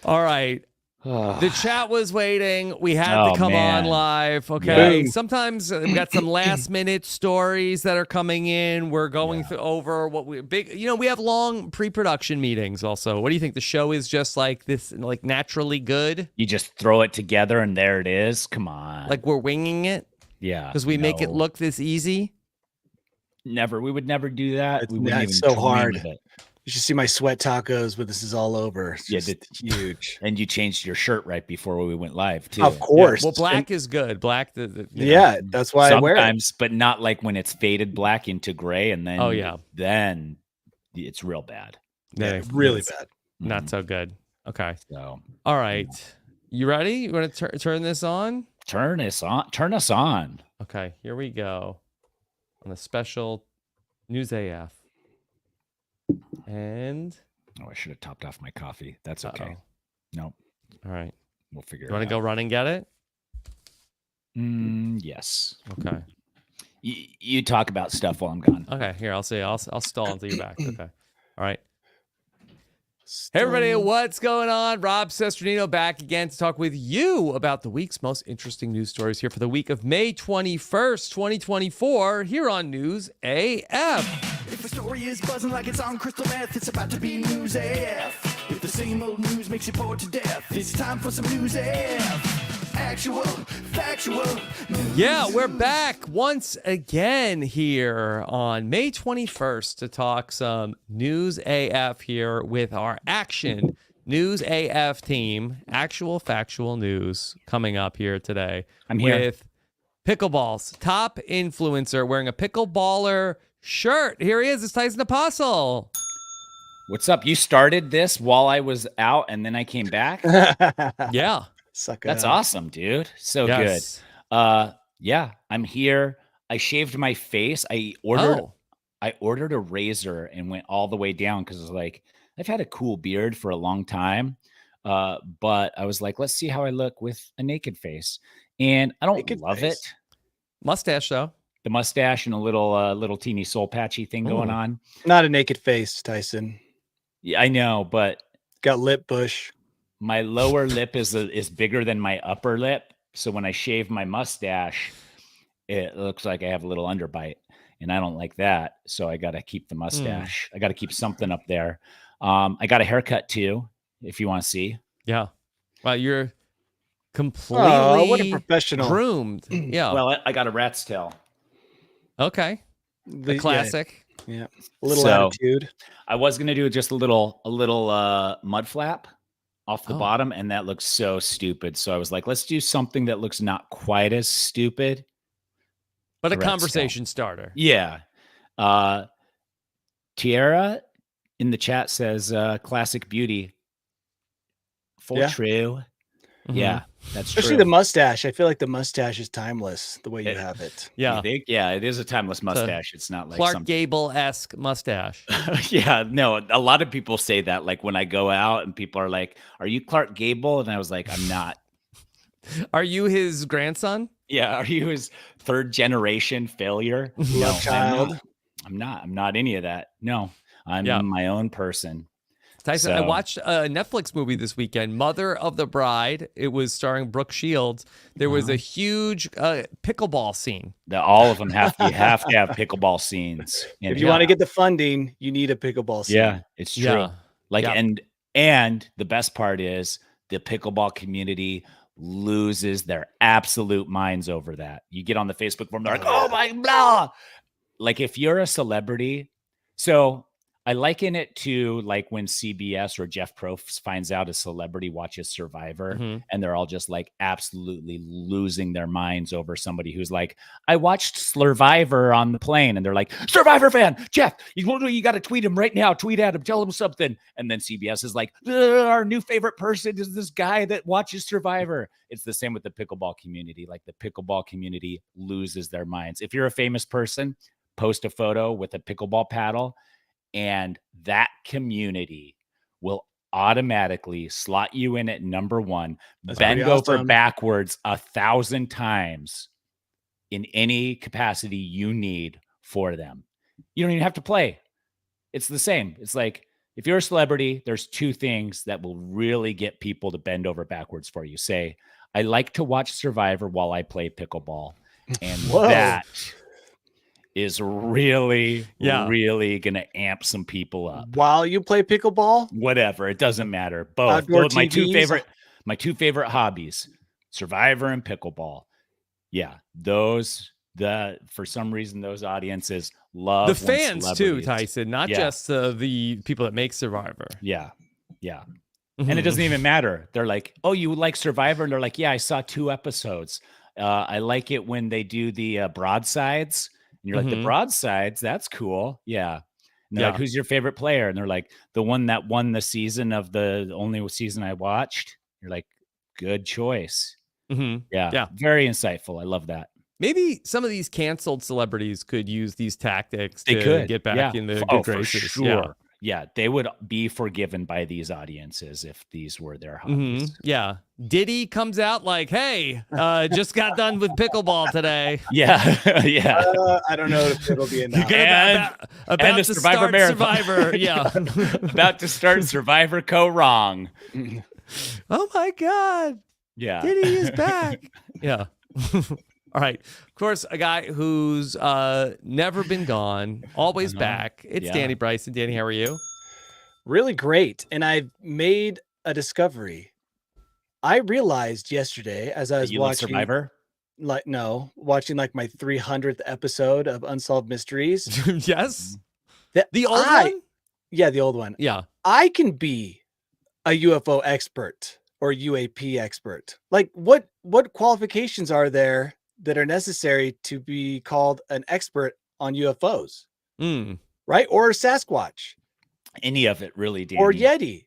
All right. The chat was waiting. We had to Oh, come on man. live. Okay. Yeah. Sometimes we got some last minute stories that are coming in. We're going through over what we we have long pre-production meetings also. What do you think? The show is just like this, like naturally good? You just throw it together and there it is. Come on. Like we're winging it? Yeah. Because we make it look this easy? Never. We would never do that. We wouldn't It's even so toy hard. with it. You should see my sweat tacos, but this is all over. It's Yeah, just huge. And you changed your shirt right before we went live, too. Of course. Well, black is good. Black, that's why I wear it. Sometimes, but not like when it's faded black into gray, and then then it's real bad. Yeah, really bad. Not so good. Okay. So, all right. You ready? You want to turn this on? Turn us on. Okay, here we go. On the special News AF. And I should have topped off my coffee. That's okay. Nope. All right. We'll figure it out. You want to go run and get it? Yes. Okay. You talk about stuff while I'm gone. Okay, here, I'll stall until you're back. Okay. All right. Hey, everybody, what's going on? Rob Sesternino back again to talk with you about the week's most interesting news stories here for the week of May 21st, 2024, here on News AF. If the story is buzzing like it's on crystal meth, it's about to be News AF. If the same old news makes you bored to death, it's time for some News AF. Actual, factual. Yeah, we're back once again here on May 21st to talk some News AF here with our Action News AF team. Actual, factual news coming up here today. I'm here. With Pickleball's top influencer wearing a pickleballer shirt. Here he is. It's Tyson Apostle. What's up? You started this while I was out, and then I came back? Yeah. That's awesome, dude. So good. Yeah, I'm here. I shaved my face. I ordered a razor and went all the way down because I was like, I've had a cool beard for a long time. But I was like, let's see how I look with a naked face. And I don't love it. Mustache, though. The mustache and a little teeny soul patchy thing going on. Not a naked face, Tyson. Yeah, I know, but got lip bush. My lower lip is bigger than my upper lip. So when I shave my mustache, it looks like I have a little underbite, and I don't like that. So I got to keep the mustache. I got to keep something up there. I got a haircut too, if you want to see. Yeah. Well, you're completely what a professional. groomed. Yeah. Well, I got a rat's tail. Okay. The classic. Yeah. A little attitude. I was going to do just a little mud flap off the bottom, and that looks so stupid. So I was like, let's do something that looks not quite as stupid. But a conversation starter. Yeah. Tiara in the chat says, classic beauty. True. Mm-hmm. Yeah, that's Especially true. the mustache. I feel like the mustache is timeless the way you have it. Yeah. Yeah, it is a timeless mustache. It's not like Clark Gable-esque mustache. Yeah, no, a lot of people say that. Like when I go out and people are like, are you Clark Gable? And I was like, I'm not. Are you his grandson? Yeah. Are you his third generation failure? Love child? I'm not any of that. No, I'm my own person. Tyson, I watched a Netflix movie this weekend, Mother of the Bride. It was starring Brooke Shields. There was a huge pickleball scene. All of them have to have pickleball scenes. And if you want to get the funding, you need a pickleball scene. Yeah, it's true. Yeah. Like and the best part is the pickleball community loses their absolute minds over that. You get on the Facebook forum, they're like, "Oh my blah!" Like if you're a celebrity, so. I liken it to like when CBS or Jeff Probst finds out a celebrity watches Survivor and they're all just like absolutely losing their minds over somebody who's like, I watched Survivor on the plane, and they're like, Survivor fan, Jeff, you got to tweet him right now. Tweet at him, tell him something. And then CBS is like, our new favorite person is this guy that watches Survivor. It's the same with the pickleball community. Like the pickleball community loses their minds. If you're a famous person, post a photo with a pickleball paddle, and that community will automatically slot you in at number one, bend over backwards 1,000 times in any capacity you need for them. You don't even have to play. It's the same. It's like if you're a celebrity, there's two things that will really get people to bend over backwards for you. Say, I like to watch Survivor while I play pickleball. And Whoa. that is really, Yeah. really going to amp some people up. While you play pickleball, Whatever. It doesn't matter. Both. Outdoor Both my two TVs. my two favorite hobbies, Survivor and pickleball. Yeah. For some reason, those audiences love The fans too, celebrities- Tyson, not Yeah. just the people that make Survivor. Yeah. Yeah. And it doesn't even matter. They're like, oh, you like Survivor? And they're like, yeah, I saw 2 episodes. I like it when they do the broadsides. And you're like, the broadsides? That's cool. Yeah. And they're like, who's your favorite player? And they're like, the one that won the season of the only season I watched. You're like, good choice. Mhm. Yeah. Yeah. Very insightful. I love that. Maybe some of these canceled celebrities could use these tactics They to could get back in the good graces. For sure. Yeah. They would be forgiven by these audiences if these were their hobbies. Yeah. Diddy comes out like, hey, just got done with pickleball today. Yeah. Yeah. I don't know if it'll be enough. About the to Survivor start Marathon. Survivor. Yeah. About to start Survivor Co. Wrong. Oh my God. Yeah. Diddy is back. Yeah. All right. Of course, a guy who's never been gone, always back. It's Yeah. Danny Bryson. Danny, how are you? Really great. And I've made a discovery. I realized yesterday as I was You love watching Survivor? watching like my 300th episode of Unsolved Mysteries. Yes. that The old I- one? Yeah, the old one. Yeah. I can be a UFO expert or UAP expert. Like what qualifications are there that are necessary to be called an expert on UFOs, Mm. right? Or Sasquatch Any of it, really, Danny. or Yeti.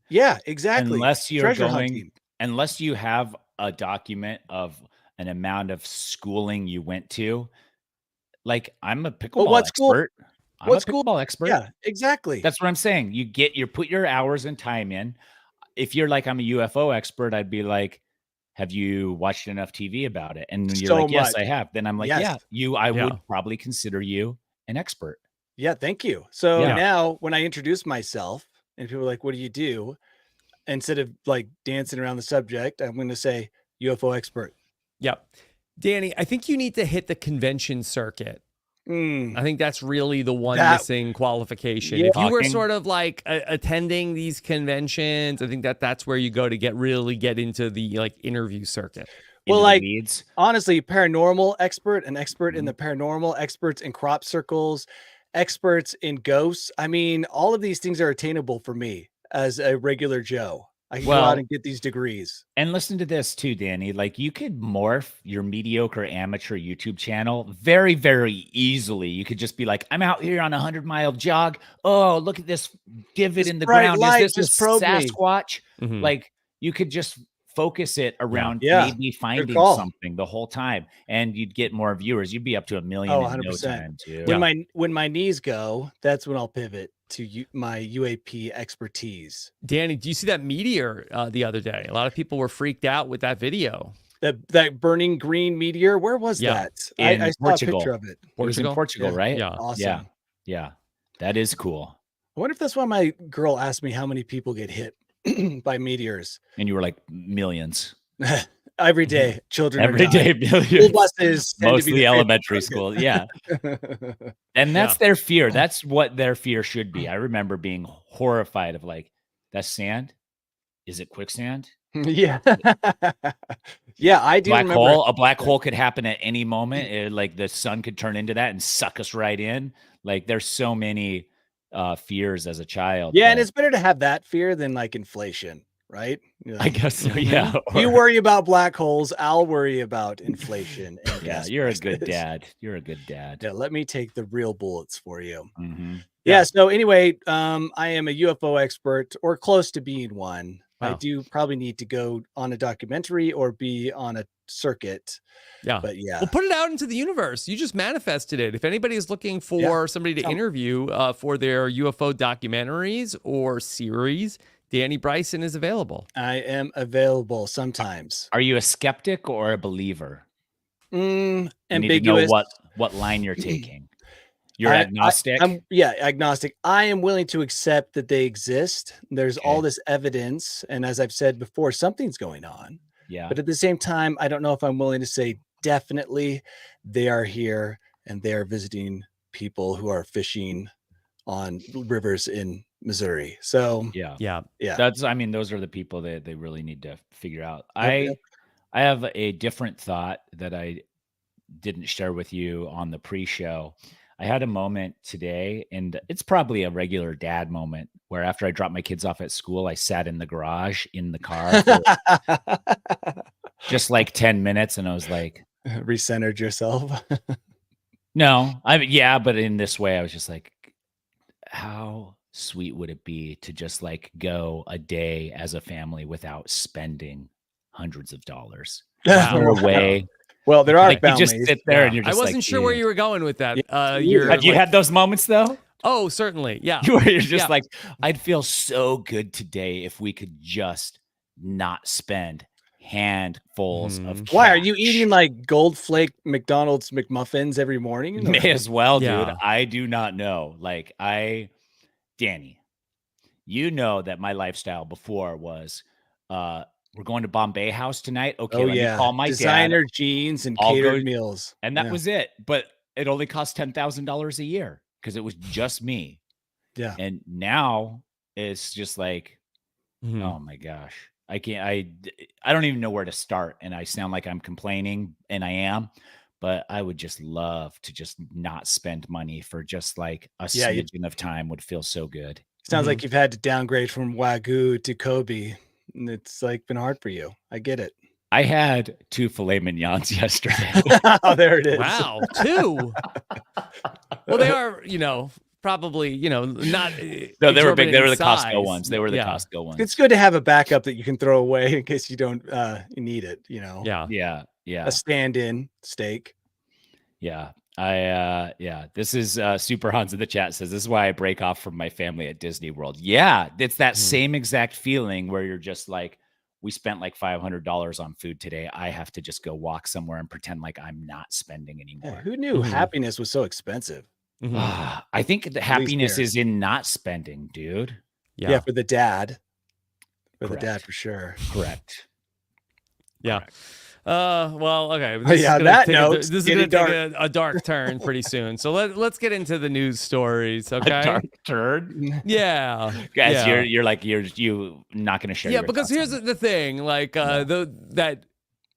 Yeah, exactly. Unless you're Treasure going, hunting. unless you have a document of an amount of schooling you went to. Like, I'm a pickleball what school- expert. I'm what a school- pickleball expert. Yeah, exactly. That's what I'm saying. You put your hours and time in. If you're like, I'm a UFO expert, I'd be like, have you watched enough TV about it? And you're So like, yes, much. I have. Then I'm like, Yes. I Yeah. would probably consider you an expert. Yeah, thank you. So Yeah. now when I introduce myself and people are like, what do you do? Instead of like dancing around the subject, I'm going to say UFO expert. Yep. Danny, I think you need to hit the convention circuit. I think that's really the one missing qualification. Yeah. If you were Talking. sort of like attending these conventions, I think that's where you go to really get into the like interview circuit. Well, Into the like, weeds. honestly, paranormal expert, an expert in the paranormal, experts in crop circles, experts in ghosts. I mean, all of these things are attainable for me as a regular Joe. I can go out and get these degrees. And listen to this too, Danny. Like, you could morph your mediocre amateur YouTube channel very, very easily. You could just be like, I'm out here on a 100-mile jog. Oh, look at this divot This in the bright ground. light Is this just a probed me." Sasquatch? Mhm. Like, you could just focus it around Yeah. maybe finding call. something the whole time, and you'd get more viewers. You'd be up to 1 million Oh, in no 100%. time too. When my knees go, that's when I'll pivot to my UAP expertise. Danny, do you see that meteor the other day? A lot of people were freaked out with that video. That burning green meteor, where was Yeah. that? In I saw Portugal. a picture of it. It was in Portugal, Yeah. right? Yeah. Awesome. Yeah. Yeah. That is cool. I wonder if that's why my girl asked me how many people get hit by meteors. And you were like, millions. Every day, children Every are day, dying. millions. School buses tend to be Mostly the favorite elementary target. school. Yeah. And that's their fear. That's what their fear should be. I remember being horrified of like, that's sand? Is it quicksand? Yeah. Yeah, I do Black remember. hole? A black hole could happen at any moment. Like the sun could turn into that and suck us right in. Like there's so many fears as a child. Yeah, and that- it's better to have that fear than like inflation, right? You're I like, guess so. Yeah. you Or- worry about black holes, I'll worry about inflation. and yeah. gas You're a good prices. dad. You're a good dad. Yeah, let me take the real bullets for you. Mhm. Yeah. So anyway, I am a UFO expert or close to being one. I Wow. do probably need to go on a documentary or be on a circuit. Yeah. But yeah, Well, put it out into the universe. You just manifested it. If anybody is looking for somebody to Tell me. interview for their UFO documentaries or series, Danny Bryson is available. I am available sometimes. Are you a skeptic or a believer? You need to know Ambiguous. what line you're taking. You're agnostic. I'm agnostic. I am willing to accept that they exist. There's all this evidence, and as I've said before, something's going on. Yeah. But at the same time, I don't know if I'm willing to say definitely they are here and they are visiting people who are fishing on rivers in Missouri. So Yeah. That's, I mean, those are the people that they really need to figure out. Yep. I have a different thought that I didn't share with you on the pre-show. I had a moment today, and it's probably a regular dad moment, where after I dropped my kids off at school, I sat in the garage in the car for just like 10 minutes, and I was like, recentered yourself. no, but in this way, I was just like, how sweet would it be to just like go a day as a family without spending hundreds of dollars? Away. Well, there are like you just sit there and you're just I wasn't sure where you were going with that. have you had those moments though? Oh, certainly. Yeah. You're just like, I'd feel so good today if we could just not spend handfuls of cash. Why are you eating like gold flake McDonald's McMuffins every morning? May as well, dude. Yeah. I do not know. Like Danny, you know that my lifestyle before was we're going to Bombay House tonight. Okay, let me call my designer dad. jeans and I'll catered go- meals. And that was it. But it only cost $10,000 a year because it was just me. Yeah. And now it's just like, oh my gosh. I don't even know where to start. And I sound like I'm complaining, and I am, but I would just love to just not spend money for just like a smidgen of time would feel so good. Sounds like you've had to downgrade from Wagyu to Kobe. And it's like been hard for you. I get it. I had 2 filet mignons yesterday. Oh, there it is. Wow, 2. Well, they are, probably, not. No, they were big. They were the size. Costco ones. They were the Costco ones. It's good to have a backup that you can throw away in case you don't need it, Yeah. Yeah. A stand-in steak. Yeah. This is Super Hans in the chat says, this is why I break off from my family at Disney World. Yeah. It's that same exact feeling where you're just like, we spent like $500 on food today. I have to just go walk somewhere and pretend like I'm not spending anymore. Yeah, who knew happiness was so expensive? I think the happiness is in not spending, dude. Yeah, for the dad. For Correct. the dad, for sure. Correct. Yeah. Well, okay. This is going to take a dark turn pretty soon. So let's get into the news stories. Okay. A dark turn. Yeah. Guys, you're like you're not going to share. Yeah, because here's the thing. Like I can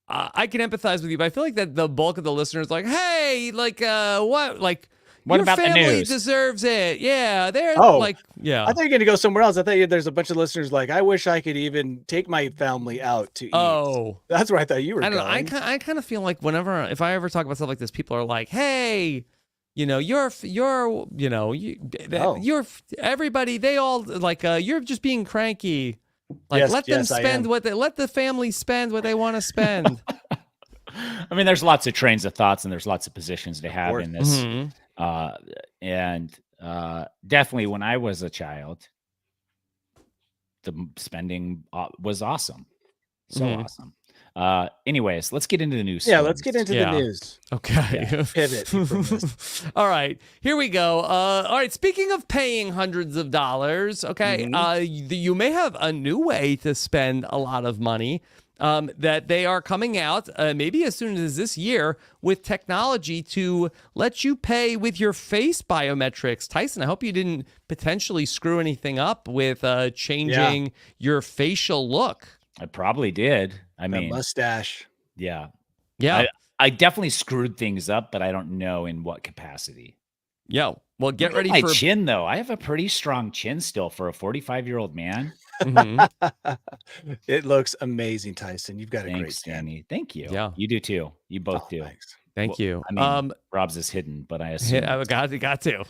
empathize with you, but I feel like that the bulk of the listeners like, hey, like what, like. What Your about the family news? Deserves it. Yeah, they're I thought you were going to go somewhere else. I thought there's a bunch of listeners like, I wish I could even take my family out to eat. Oh, that's where I thought you were. I don't know. I kind of feel like if I ever talk about stuff like this, people are like, hey, you're everybody. They all like, you're just being cranky. Like, let the family spend what they want to spend. I mean, there's lots of trains of thoughts and there's lots of positions to have in this. And definitely when I was a child, the spending was awesome. So awesome. Anyways, let's get into the news. Yeah, let's get into the news. Okay. Yeah, pivot from this. All right, here we go. All right, speaking of paying hundreds of dollars, okay, you may have a new way to spend a lot of money. That they are coming out maybe as soon as this year with technology to let you pay with your face biometrics. Tyson, I hope you didn't potentially screw anything up with changing your facial look. I probably did. I mean, mustache. Yeah. Yeah. I definitely screwed things up, but I don't know in what capacity. Yeah. Well, get ready my for chin, though. I have a pretty strong chin still for a 45-year-old man. It looks amazing, Tyson. You've got a great chin. Danny. Thank you. Yeah. You do too. You both do. Thanks. Thank you. I mean, Rob's is hidden, but I assume. I got to.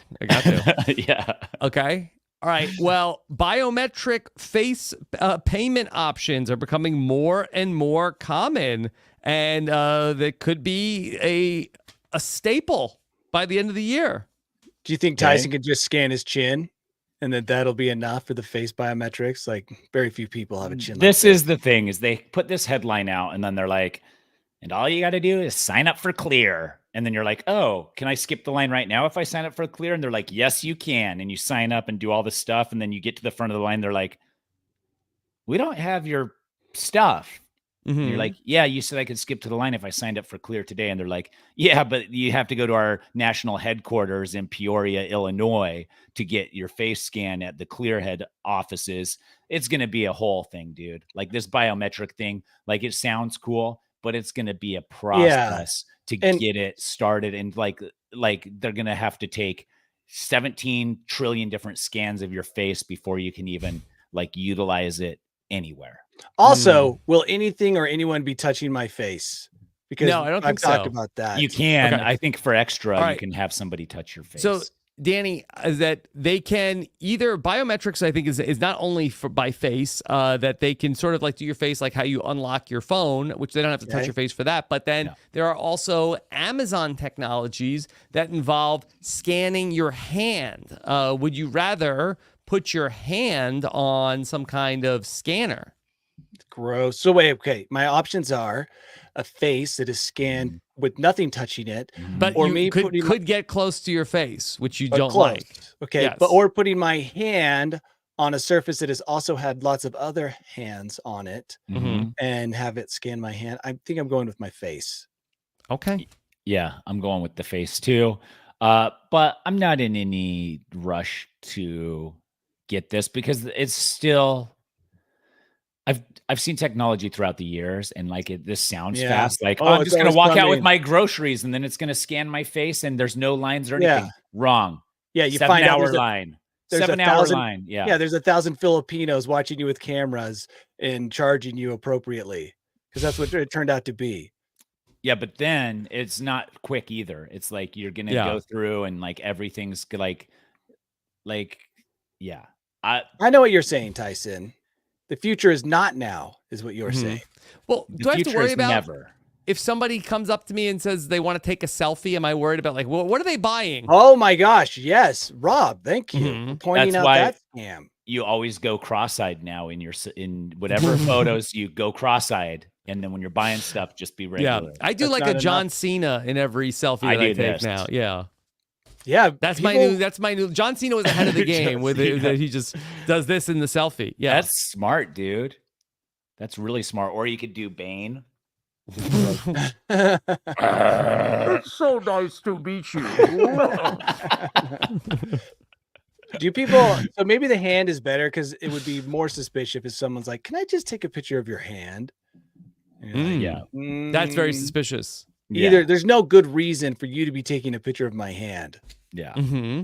Yeah. Okay. All right. Well, biometric face payment options are becoming more and more common, and that could be a staple by the end of the year. Do you think Tyson could just scan his chin, and then that'll be enough for the face biometrics? Like, very few people have a chin. This is the thing: is they put this headline out, and then they're like, And all you got to do is sign up for Clear. And then you're like, oh, can I skip the line right now if I sign up for Clear? And they're like, yes, you can. And you sign up and do all this stuff. And then you get to the front of the line. They're like, we don't have your stuff. And you're like, yeah, you said I could skip to the line if I signed up for Clear today. And they're like, yeah, but you have to go to our national headquarters in Peoria, Illinois to get your face scan at the Clear head offices. It's going to be a whole thing, dude. Like this biometric thing, like it sounds cool, but it's going to be a process to get it started. And like they're going to have to take 17 trillion different scans of your face before you can even like utilize it anywhere. Also, will anything or anyone be touching my face? Because no, I don't think I've talked so. about that. You can. Okay. I think for extra, All right. you can have somebody touch your face. So, Danny, is that they can either biometrics, I think, is not only by face, that they can sort of like do your face, like how you unlock your phone, which they don't have to touch your face for that. But then there are also Amazon technologies that involve scanning your hand. Would you rather put your hand on some kind of scanner? Gross. So wait, okay. My options are a face that is scanned with nothing touching it, But or you me could get close to your face, which you don't close. like. Okay, Yes. but or putting my hand on a surface that has also had lots of other hands on it and have it scan my hand. I think I'm going with my face. Okay. Yeah, I'm going with the face too. But I'm not in any rush to get this because it's still. I've seen technology throughout the years, and like this sounds fast. Like I'm just gonna walk out with my groceries, and then it's gonna scan my face, and there's no lines or anything. Wrong. Yeah, you 7 find out hour line. there's 7 a hour thousand, line. Yeah. Yeah, there's 1,000 Filipinos watching you with cameras and charging you appropriately because that's what it turned out to be. Yeah, but then it's not quick either. It's like you're gonna go through and like everything's like yeah. I know what you're saying, Tyson. The future is not now, is what you're saying. Well, do I have to worry about never. If somebody comes up to me and says they want to take a selfie? Am I worried about like, well, what are they buying? Oh my gosh, yes, Rob, thank you for pointing out that scam. You always go cross-eyed now in whatever photos you go cross-eyed, and then when you're buying stuff, just be regular. Yeah, I do like a John Cena in every selfie that I take now. Yeah, that's my new. John Cena was ahead of the game with it, that he just does this in the selfie. Yeah, that's smart, dude. That's really smart. Or you could do Bane. It's so nice to meet you. Do people? So maybe the hand is better because it would be more suspicious if someone's like, "Can I just take a picture of your hand?" That's very suspicious. Either there's no good reason for you to be taking a picture of my hand. Yeah.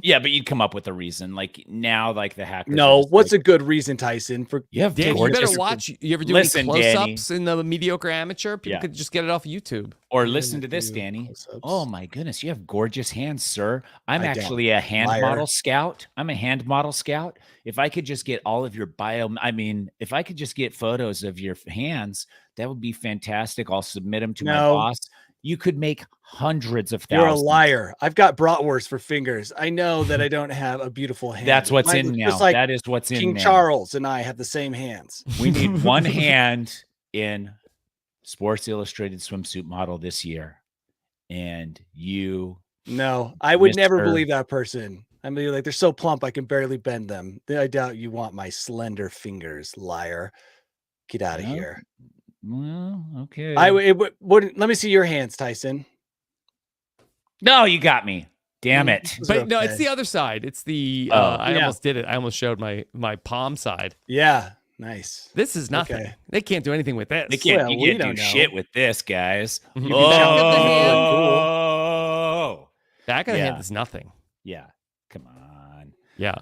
Yeah, but you'd come up with a reason. Like now, like the hackers. No, what's a good reason, Tyson? For Dan, you better watch. You ever do any close-ups in the mediocre amateur? People could just get it off YouTube. Or listen to this, Danny. Oh my goodness, you have gorgeous hands, sir. I'm actually a hand model scout. I'm a hand model scout. If I could just get all of your if I could just get photos of your hands, that would be fantastic. I'll submit them to my boss. You could make hundreds of thousands. You're a liar. I've got bratwurst for fingers. I know that I don't have a beautiful hand. That's what's in now. Like that is what's in King Charles and I have the same hands. We need one hand in Sports Illustrated swimsuit model this year. And you. No, I would never believe that person. I mean, like, they're so plump, I can barely bend them. I doubt you want my slender fingers, liar. Get out of here. Well, okay. Wouldn't. Let me see your hands, Tyson. No, you got me. Damn it. But no, it's the other side. It's the I almost did it. I almost showed my palm side. Yeah, nice. This is nothing. Okay. They can't do anything with this. They can't. You can't do shit with this, guys. Oh, back of the hand is nothing. Yeah, come on. Yeah,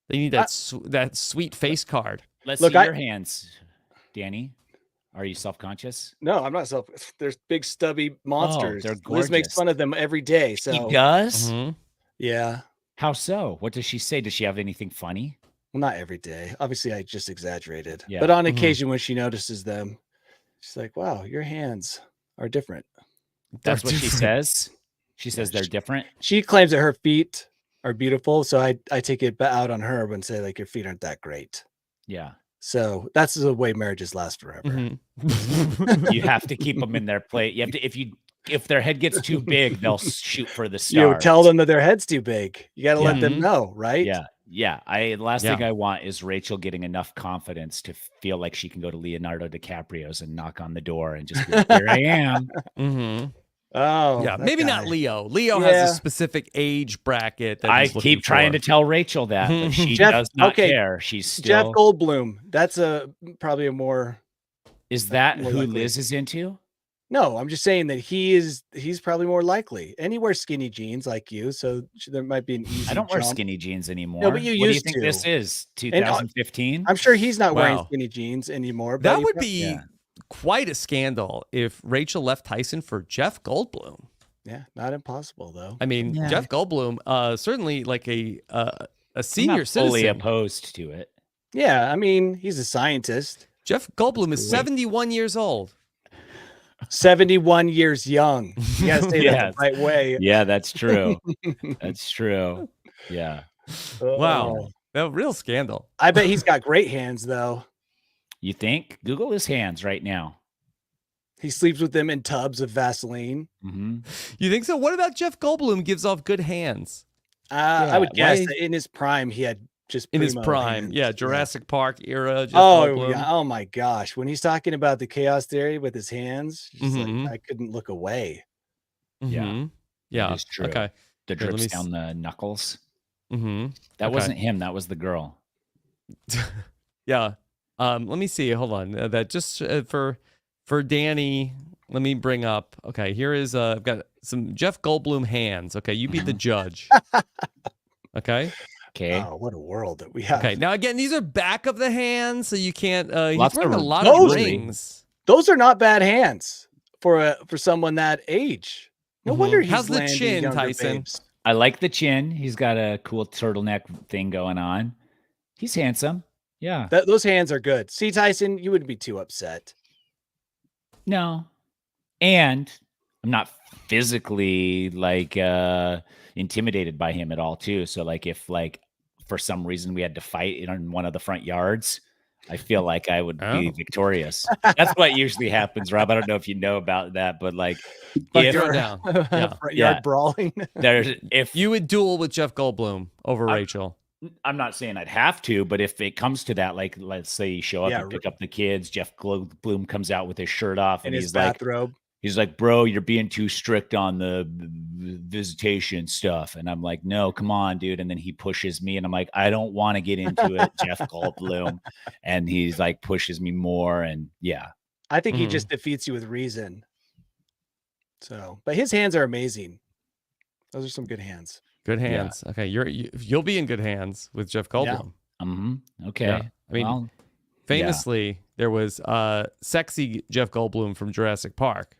they need that sweet face card. Let's see your hands, Danny. Are you self-conscious? No, I'm not There's big stubby monsters. They're gorgeous. Liz makes fun of them every day. So he does? Yeah. How so? What does she say? Does she have anything funny? Well, not every day. Obviously, I just exaggerated. Yeah. But on occasion, when she notices them, she's like, "Wow, your hands are different." That's what she says. She says they're different. She claims that her feet are beautiful, so I take it out on her and say like, "Your feet aren't that great." Yeah. So that's the way marriages last forever. Mhm. You have to keep them in their plate. You have to if their head gets too big, they'll shoot for the You stars. tell them that their head's too big. You got to let them Mhm. know, right? Yeah. Yeah. The last Yeah. thing I want is Rachel getting enough confidence to feel like she can go to Leonardo DiCaprio's and knock on the door and just be like, here I am. Mhm. Oh, Yeah, that maybe guy. not Leo. Leo has Yeah. a specific age bracket that I he's looking keep trying for. to tell Rachel that, but she Jeff- does not okay, care. She's Jeff still. Goldblum. That's probably a more. Is that more who likely. Liz is into? No, I'm just saying that he's probably more likely. And he wears skinny jeans like you, so there might be an easy. I don't wear jump. skinny jeans anymore. No, but you what do you used think to. this is? And, 2015? I'm sure he's not wearing Wow. skinny jeans anymore. But That he would prob- be Yeah. quite a scandal if Rachel left Tyson for Jeff Goldblum. Yeah, not impossible though. I mean, Yeah. Jeff Goldblum, certainly like a I'm senior not fully citizen. opposed to it. Yeah, I mean, he's a scientist. Jeff Goldblum is Wait. 71 years old. 71 years young. You gotta say that Yes. the right way. Yeah, that's true. That's true. Yeah. Wow. Oh. A real scandal. I bet he's got great hands though. You think? Google his hands right now. He sleeps with them in tubs of Vaseline. Mm-hmm. You think so? What about Jeff Goldblum gives off good hands I would Yeah, guess why- that in his prime he had just in his primo prime? hands. Yeah, Jurassic Park era. Jeff Oh, Goldblum. yeah. Oh my gosh. When he's talking about the chaos theory with his hands, just Mhm. like, I couldn't look away. Yeah. Mhm. Yeah. is true. Okay. The Here, let drips me down the knuckles. Mm-hmm. That Okay. wasn't him. That was the girl. Yeah. Let me see. Hold on. That just for Danny. Let me bring up. Okay, here is. I've got some Jeff Goldblum hands. Okay, you be the judge. Okay. Okay. Oh, what a world that we have. Okay. Now again, these are back of the hands, so you can't. He's Lots wearing a of lot those- of rings. Those are not bad hands for someone that age. No Mhm. wonder he's How's the landing chin, younger Tyson? babes. I like the chin. He's got a cool turtleneck thing going on. He's handsome. Yeah. Those hands are good. See, Tyson, you wouldn't be too upset. No. And I'm not physically like intimidated by him at all too. So like if like for some reason we had to fight in one of the front yards, I feel like I would be Oh. victorious. That's what usually happens, Rob. I don't know if you know about that, but like But if throw down. Yeah. Front Yeah. yard brawling. there's if You would duel with Jeff Goldblum over Rachel. I'm not saying I'd have to, but if it comes to that, like let's say you show up Yeah, and pick up the kids, Jeff Bloom comes out with his shirt off in and his he's like, bathrobe. bro, you're being too strict on the visitation stuff. And I'm like, no, come on, dude. And then he pushes me and I'm like, I don't want to get into it, Jeff Goldblum. And he's like, pushes me more. And yeah. I think he Mhm. just defeats you with reason. So, but his hands are amazing. Those are some good hands. Good hands. Okay, you'll be in good hands with Jeff Goldblum. Okay. Yeah. I mean, well, famously, there was sexy Jeff Goldblum from Jurassic Park.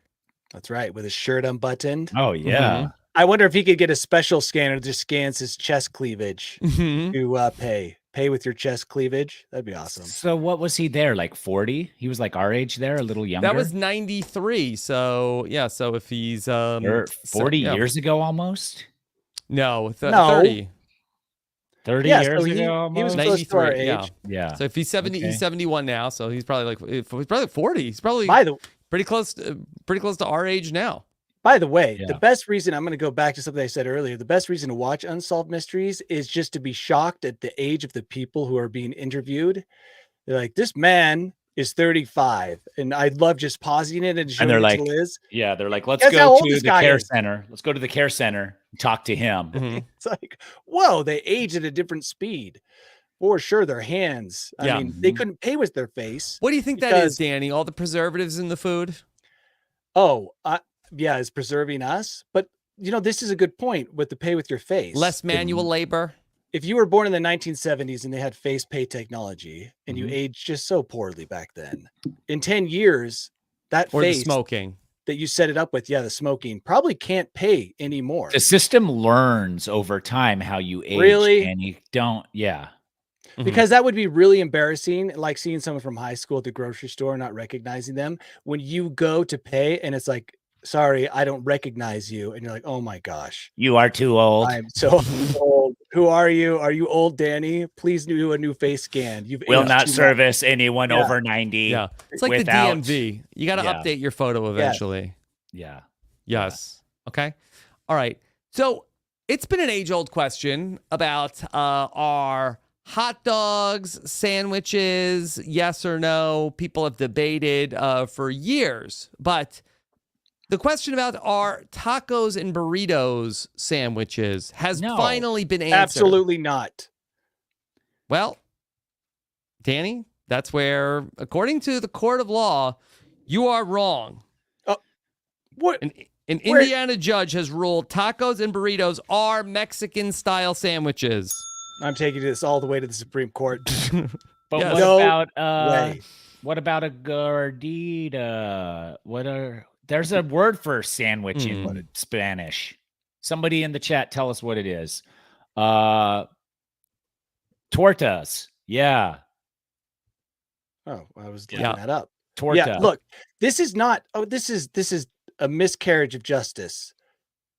That's right. With his shirt unbuttoned. oh, yeah. Mhm. I wonder if he could get a special scanner that just scans his chest cleavage Mhm. to pay with your chest cleavage. That'd be awesome. So what was he there? Like 40? He was like our age there, a little younger. That was 93. So yeah. So if he's Or 40 yeah. years ago almost? No, No. 30. 30 Yeah, years so he ago was almost? close to our 93, yeah. age. Yeah. So if he's 70, Okay. he's 71 now. So he's probably like 40. He's probably By the pretty close to our age now. By the way, Yeah. the best reason I'm going to go back to something I said earlier. The best reason to watch Unsolved Mysteries is just to be shocked at the age of the people who are being interviewed. They're like, this man is 35, and I love just pausing it and showing they're it like, to Liz. Yeah, they're like, let's Guess how go old to this the guy care is. center. Let's go to the care center and talk to him. Mhm. It's like, whoa, they age at a different speed. For sure, their hands. I Yeah. mean, they couldn't pay with their face. What do you think that Because- is, Danny? All the preservatives in the food? Oh, yeah, is preserving us. But this is a good point with the pay with your face. Less manual labor? If you were born in the 1970s and they had face pay technology and you Mhm. aged just so poorly back then, in 10 years, that Or the face smoking? that you set it up with, the smoking probably can't pay anymore. The system learns over time how you age. Really? And you don't, yeah. Mhm. Because that would be really embarrassing, like seeing someone from high school at the grocery store and not recognizing them. When you go to pay and it's like sorry, I don't recognize you. And you're like, oh my gosh, You are too old. I'm so old. Who are you? Are you old Danny? Please do a new face scan. You've Will aged not too much. service anyone Yeah. over 90. Yeah. It's like without- the DMV. You got to Yeah. update your photo eventually. Yeah. Yes. Okay. All right. So it's been an age-old question about our hot dogs, sandwiches, yes or no. People have debated for years. But the question about our tacos and burritos sandwiches has No. finally been answered. Absolutely not. Well, Danny, that's where, according to the court of law, you are wrong. What? An Where- Indiana judge has ruled tacos and burritos are Mexican-style sandwiches. I'm taking this all the way to the Supreme Court. But Yes. what No about way. what about a gordita? There's a word for sandwich in Spanish. Somebody in the chat tell us what it is. Tortas. Yeah. Oh, I was looking Yeah. that up. Torta. Yeah, look, this is not. Oh, this is a miscarriage of justice.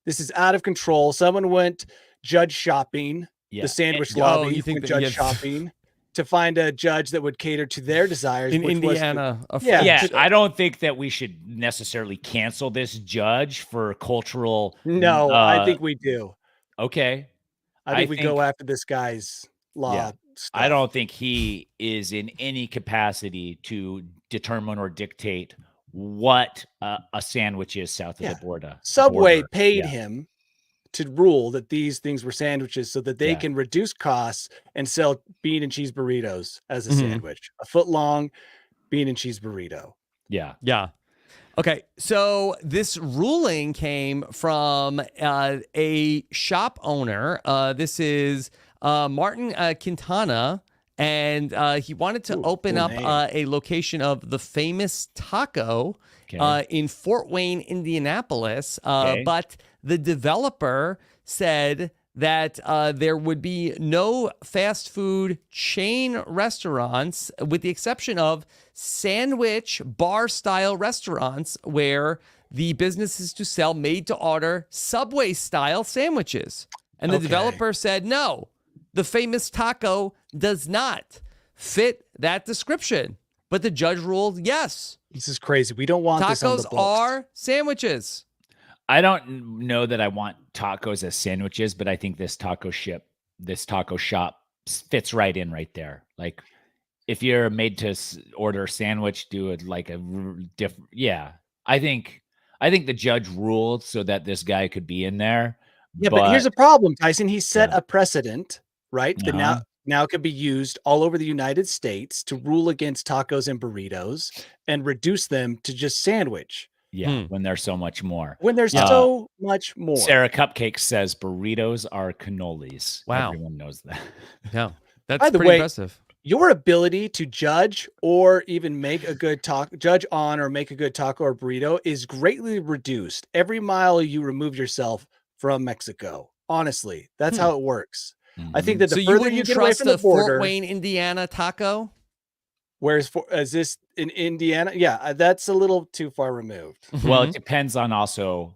This is out of control. Someone went judge shopping. Yeah. The sandwich Oh, lobby you think went that- judge yeah. shopping to find a judge that would cater to their desires. In which was the- Indiana. Yeah. Yeah, to- I don't think that we should necessarily cancel this judge for cultural. no, I think we do. Okay. I think we go after this guy's law. Yeah. Stuff. I don't think he is in any capacity to determine or dictate what a sandwich is south of Yeah. the border. Subway border. paid Yeah. him to rule that these things were sandwiches so that they Yeah. can reduce costs and sell bean and cheese burritos as a Mhm. sandwich. A foot long bean and cheese burrito. Yeah. Yeah. Okay. So this ruling came from a shop owner. This is Martin Quintana. And he wanted to Ooh, open cool up name. a location of the famous taco Okay. in Fort Wayne, Indianapolis. Okay. But the developer said that there would be no fast food chain restaurants, with the exception of sandwich bar style restaurants where the business is to sell made to order Subway style sandwiches. And the Okay. developer said, no, the famous taco does not fit that description. But the judge ruled, yes, This is crazy. We don't want this on the tacos books. are sandwiches. I don't know that I want tacos as sandwiches, but I think this taco shop fits right in right there. Like, if you're made to order a sandwich, do it like a different. Yeah, I think the judge ruled so that this guy could be in there. Yeah, but here's a problem, Tyson. He set Yeah. a precedent, right? That Uh-huh. now could be used all over the United States to rule against tacos and burritos and reduce them to just sandwich Yeah, when there's so much more. when there's Yeah. so much more. Sarah Cupcake says burritos are cannolis. Wow. Everyone knows that. Yeah, that's By the pretty way, impressive. Your ability to judge or even make a good judge on or make a good taco or burrito is greatly reduced every mile you remove yourself from Mexico. Honestly, that's how it works. I think that the So you further wouldn't you get away trust from the a Fort border, Wayne, Indiana taco? whereas is this in Indiana? Yeah, that's a little too far removed. Well, Mm-hmm. it depends on also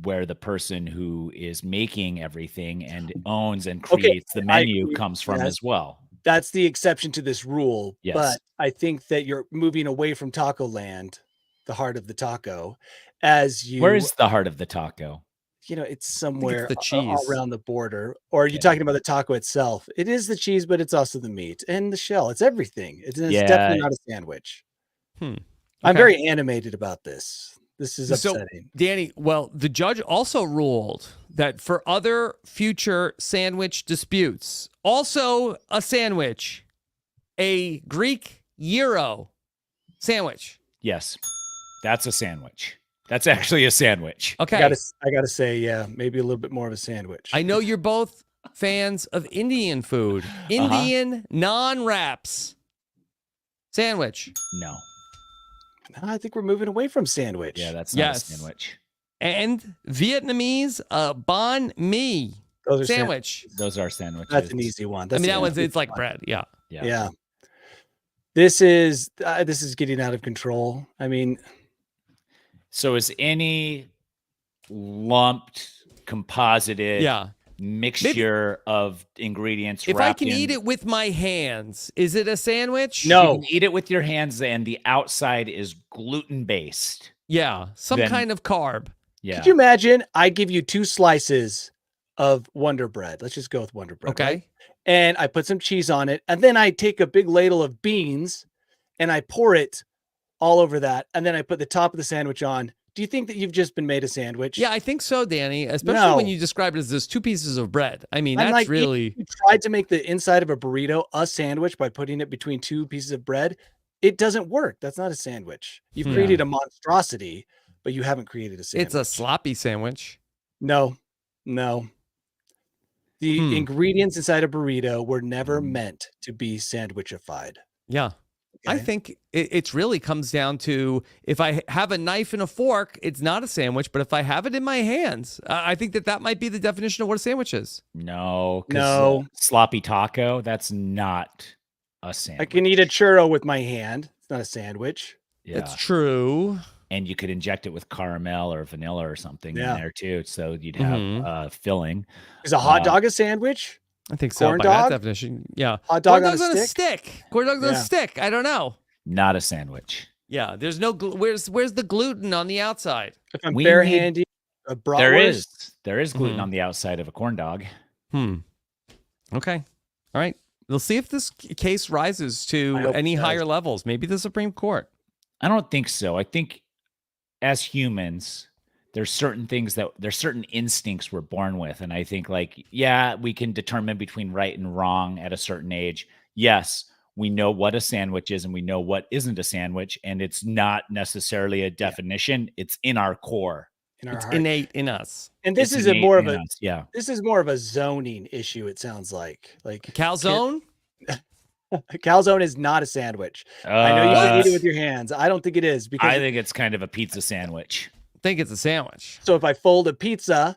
where the person who is making everything and owns and Okay, creates the I menu agree. comes from Yes. as well. That's the exception to this rule. Yes. But I think that you're moving away from Taco Land, the heart of the taco, as you Where's the heart of the taco? it's somewhere the cheese. around the border. Or are you Okay. talking about the taco itself? It is the cheese, but it's also the meat and the shell. It's everything. It's Yeah. definitely not a sandwich. I'm Okay. very animated about this. This is So, upsetting. Danny, well, the judge also ruled that for other future sandwich disputes, also a sandwich, a Greek gyro sandwich. Yes, that's a sandwich. That's actually a sandwich. Okay. I gotta say, yeah, maybe a little bit more of a sandwich. I know you're both fans of Indian food. Indian non-wraps sandwich. No. I think we're moving away from sandwich. Yeah, that's not Yes. a sandwich. And Vietnamese banh mi Those are sandwich. Those are sandwiches. That's an easy one. I That's mean, that an one's, easy it's like one. bread. Yeah. Yeah. This is getting out of control. I mean, So is any lumped, composited Yeah. mixture of ingredients If I wrapped can in, eat it with my hands, is it a sandwich? No. you can eat it with your hands, and the outside is gluten based. Yeah, some Then- kind of carb. Yeah. Could you imagine? I give you 2 slices of Wonder Bread. Let's just go with Wonder Bread. Okay. Right? And I put some cheese on it. And then I take a big ladle of beans and I pour it all over that. And then I put the top of the sandwich on. Do you think that you've just been made a sandwich? Yeah, I think so, Danny. Especially when No. you describe it as those 2 pieces of bread. I mean, I'm that's like, really. if you tried to make the inside of a burrito a sandwich by putting it between 2 pieces of bread. It doesn't work. That's not a sandwich. You've Yeah. created a monstrosity, but you haven't created a sandwich. It's a sloppy sandwich. No. The ingredients inside a burrito were never meant to be sandwichified. Yeah. I Okay? think it really comes down to if I have a knife and a fork, it's not a sandwich. But if I have it in my hands, I think that might be the definition of what a sandwich is. No. 'Cause, No. sloppy taco, that's not a sandwich. I can eat a churro with my hand. It's not a sandwich. Yeah. That's true. And you could inject it with caramel or vanilla or something Yeah. in there too. So you'd have filling. Is a hot dog a sandwich? I think so. Corn By that dog? definition, yeah. Hot dog Corn on a dogs stick? Corn dogs on a Yeah. stick. I don't know. Not a sandwich. Yeah. There's no. Where's the gluten on the outside? If I'm We barehanded, a bratwurst. There is gluten Mhm. on the outside of a corn dog. Okay. All right. We'll see if this case rises I to hope it any does. higher levels. Maybe the Supreme Court. I don't think so. I think as humans, there's certain instincts we're born with. And I think we can determine between right and wrong at a certain age. Yes, we know what a sandwich is and we know what isn't a sandwich. And it's not necessarily a definition. It's in our core. In our It's heart. innate in us. And this It's is a innate more of in a us. Yeah. this is more of a zoning issue, it sounds like. Calzone? Calzone is not a sandwich. I know you can eat it with your hands. I don't think it is because I think it's kind of a pizza sandwich. I think it's a sandwich. so if I fold a pizza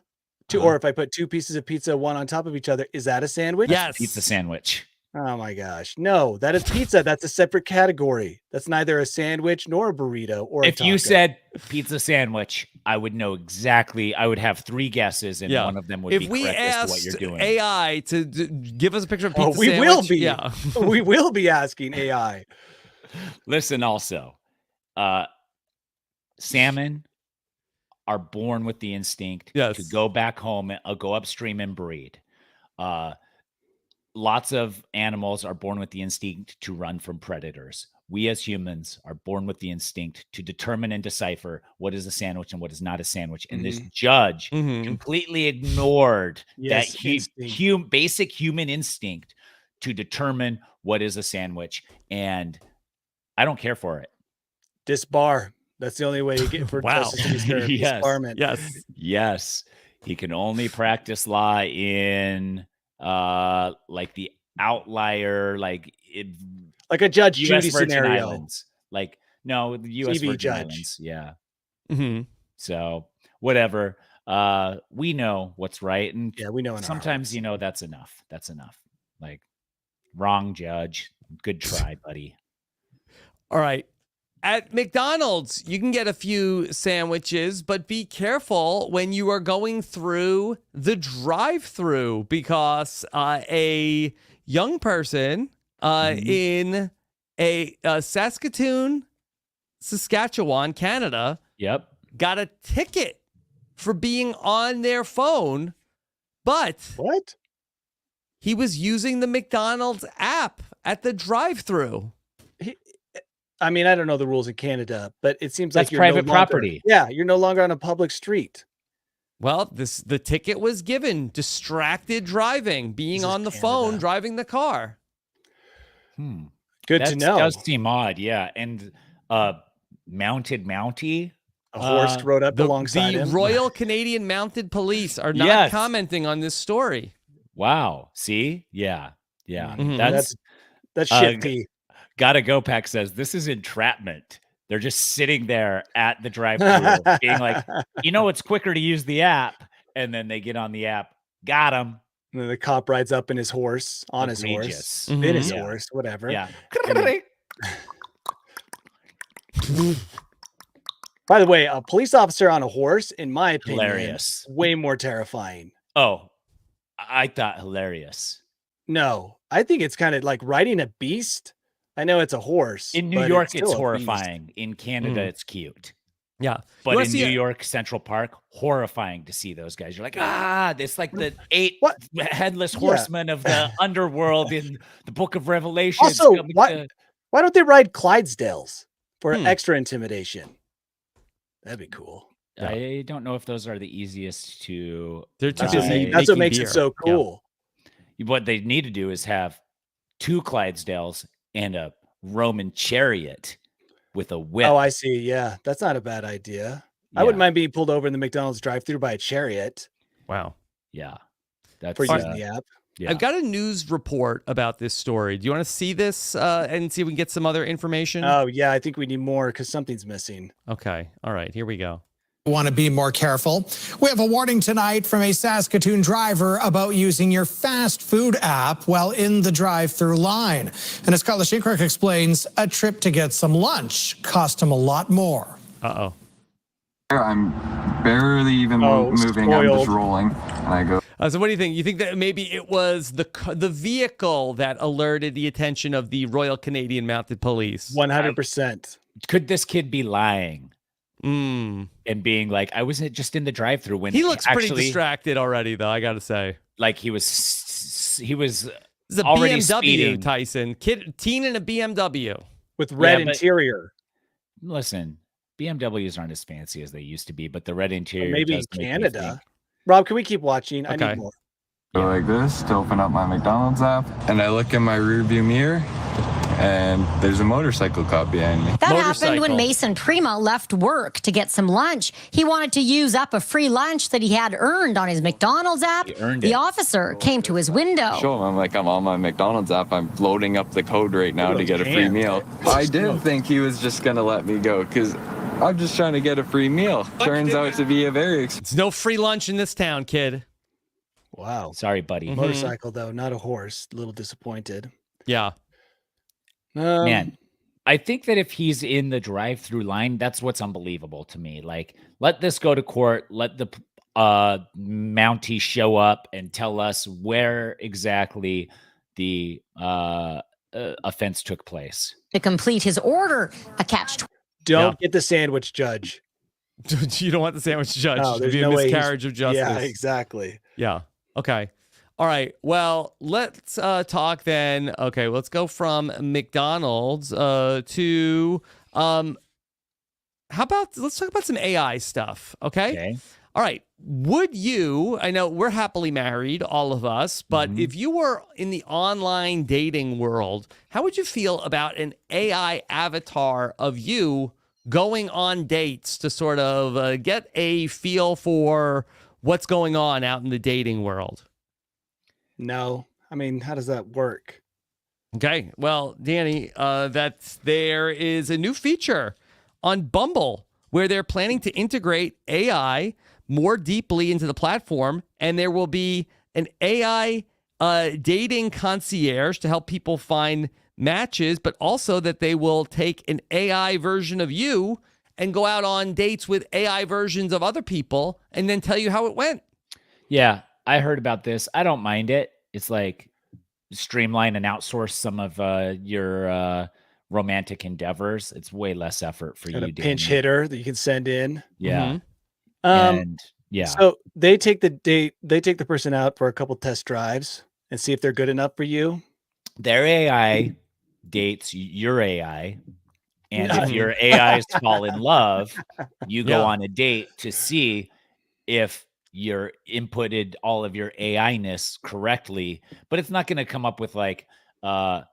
Uh-huh. or if I put 2 pieces of pizza one on top of each other, is that a sandwich? Yes. Pizza sandwich. Oh my gosh. No, that is pizza. That's a separate category. That's neither a sandwich nor a burrito or a If you taco. said pizza sandwich, I would know exactly. I would have 3 guesses, and Yeah. one of them would If be we correct as to what asked you're doing. AI to give us a picture of pizza Oh, we sandwich, will be. Yeah. we will be asking AI. Listen, also, salmon are born with the instinct Yes. to go back home, go upstream and breed. Lots of animals are born with the instinct to run from predators. We as humans are born with the instinct to determine and decipher what is a sandwich and what is not a sandwich. And this judge Mhm. completely ignored Yes, that instinct. basic human instinct to determine what is a sandwich. And I don't care for it. Disbar. That's the only way you get for Wow. justice to be served. Yes. Disbarment. Yes. Yes, he can only practice law in the outlier, Like a Judge U.S. Judy Virgin scenario. Islands. No, the U.S. TV Virgin judge. Islands. Yeah. Mhm. So whatever. We know what's right, and Yeah, we know in our sometimes hearts. that's enough. That's enough. Wrong judge. Good try, buddy. All right. At McDonald's, you can get a few sandwiches, but be careful when you are going through the drive-thru because a young person in a Saskatoon, Saskatchewan, Canada, Yep. got a ticket for being on their phone, but What? he was using the McDonald's app at the drive-thru. I mean, I don't know the rules in Canada, but it seems That's like you're private no longer- property. Yeah, you're no longer on a public street. Well, the ticket was given distracted driving, being This is on the Canada. phone, driving the car. Good to That know. does seem odd. Yeah. And mounted Mountie. A horse rode up alongside the him. Royal Canadian Mounted Police are not Yes. commenting on this story. Wow. See? Yeah. Yeah. Mhm. That's uh, shifty. Gotta go pack says this is entrapment. They're just sitting there at the drive-thru being like, it's quicker to use the app. And then they get on the app. Got him. And then the cop rides up in his horse, on his horse, Egregious. Mhm. in his Yeah. horse, whatever. Yeah. And then- By the way, a police officer on a horse, in my opinion, Hilarious. way more terrifying. Oh, I thought hilarious. No, I think it's kind of like riding a beast. I know it's a horse. In New but York, still it's a beast. horrifying. In Canada, it's cute. Yeah. But in New York Central Park, horrifying to see those guys. You're like, it's like the 8 headless horsemen of the underworld in the Book of Revelation. Also, why don't they ride Clydesdales for extra intimidation? That'd be cool. Yeah. I don't know if those are the easiest to. They're too busy. That's what makes it so cool. Yeah. What they need to do is have 2 Clydesdales and a Roman chariot with a whip. Oh, I see. Yeah, that's not a bad idea. I wouldn't mind being pulled over in the McDonald's drive-thru by a chariot. Wow. Yeah. That's for using the app. Yeah. I've got a news report about this story. Do you want to see this and see if we can get some other information? Oh, yeah. I think we need more because something's missing. Okay. All right. Here we go. Want to be more careful. We have a warning tonight from a Saskatoon driver about using your fast food app while in the drive-thru line. And as Carla Shinkrock explains, a trip to get some lunch cost him a lot more. Uh-oh. I'm barely even moving. I'm just rolling, and I go. So what do you think? You think that maybe it was the vehicle that alerted the attention of the Royal Canadian Mounted Police? 100%. Could this kid be lying? And being like, I wasn't just in the drive-thru when he looks pretty distracted already, though. I got to say, like he was this is a already BMW, speeding. Tyson. Teen in a BMW with red interior. Listen, BMWs aren't as fancy as they used to be, but the red interior. Maybe in Canada. Rob, can we keep watching? I need more. Go like this to open up my McDonald's app, and I look in my rearview mirror, and there's a motorcycle cop behind me. That happened when Mason Prima left work to get some lunch. He wanted to use up a free lunch that he had earned on his McDonald's app. The officer came to his window. Show him, I'm like, I'm on my McDonald's app. I'm loading up the code right now to get a free meal. I did think he was just going to let me go because I'm just trying to get a free meal. Turns out to be a very It's no free lunch in this town, kid. Wow. Sorry, buddy. Motorcycle, though, not a horse. A little disappointed. Yeah. Man, I think that if he's in the drive-through line, that's what's unbelievable to me. Like, let this go to court. Let the Mountie show up and tell us where exactly the offense took place. To complete his order, a catch. Don't get the sandwich, Judge. You don't want the sandwich, Judge. No, It'd be a miscarriage of justice. Yeah, exactly. Yeah. Okay. All right. Well, let's talk then. Okay, let's go from McDonald's to how about let's talk about some AI stuff. Okay. All right. Would you? I know we're happily married, all of us, but if you were in the online dating world, how would you feel about an AI avatar of you going on dates to sort of get a feel for what's going on out in the dating world? No. I mean, how does that work? Okay. Well, Danny, there is a new feature on Bumble where they're planning to integrate AI more deeply into the platform, and there will be an AI dating concierge to help people find matches, but also that they will take an AI version of you and go out on dates with AI versions of other people and then tell you how it went. Yeah, I heard about this. I don't mind it. It's like streamline and outsource some of your romantic endeavors. It's way less effort for you. A pinch hitter that you can send in. Yeah. And yeah. So they take the person out for a couple test drives and see if they're good enough for you. Their AI dates your AI. And if your AIs fall in love, you go on a date to see if you're inputted all of your AI-ness correctly. But it's not going to come up with like I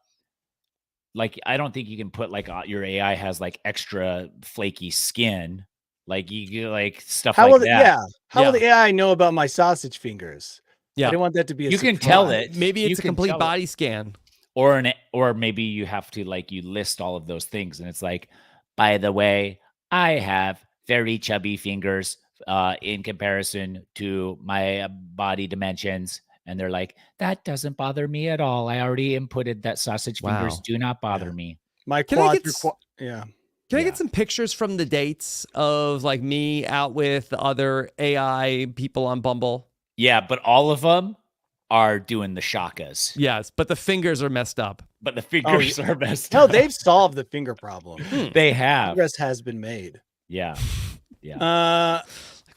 don't think you can put like your AI has like extra flaky skin. Like you like stuff How like will that. How will the AI know about my sausage fingers? Yeah. I don't want that to be You can tell it. Maybe it's a complete body scan. Or maybe you have to you list all of those things. And it's like, by the way, I have very chubby fingers in comparison to my body dimensions. And they're like, that doesn't bother me at all. I already inputted that sausage fingers do not bother me. My quads are Can I get some pictures from the dates of like me out with the other AI people on Bumble? Yeah, but all of them are doing the shakas. Yes, but the fingers are messed up. But the fingers are messed Hell, up. they've solved the finger problem. They have. Progress has been made. Yeah. Yeah.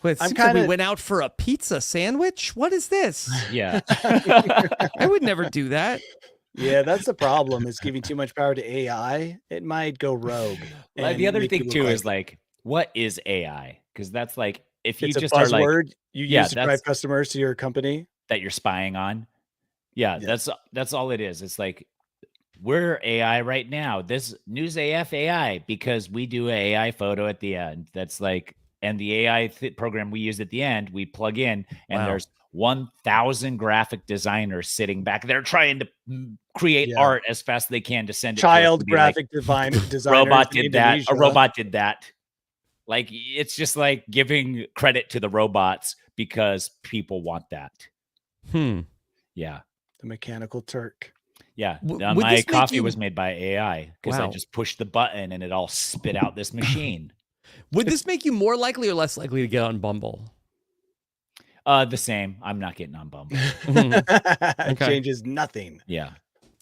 Wait, it seems like we went out for a pizza sandwich. What is this? Yeah. I would never do that. Yeah, that's the problem, is giving too much power to AI. It might go rogue. Like, the other thing too is like, what is AI? Because that's like, if you it's just a are like, buzzword you use to drive customers to your company that you're spying on. Yeah, that's all it is. It's like, we're AI right now. This News AF AI, because we do an AI photo at the end. That's like, and the AI program we use at the end, we plug in, and there's 1,000 graphic designers sitting back there trying to create art as fast as they can to send it. Child graphic designers. Robot did that. A robot did that. Like, it's just like giving credit to the robots because people want that. Yeah. The Mechanical Turk. Yeah. My coffee was made by AI because I just pushed the button and it all spit out this machine. Would this make you more likely or less likely to get on Bumble? The same. I'm not getting on Bumble. Changes nothing. Yeah.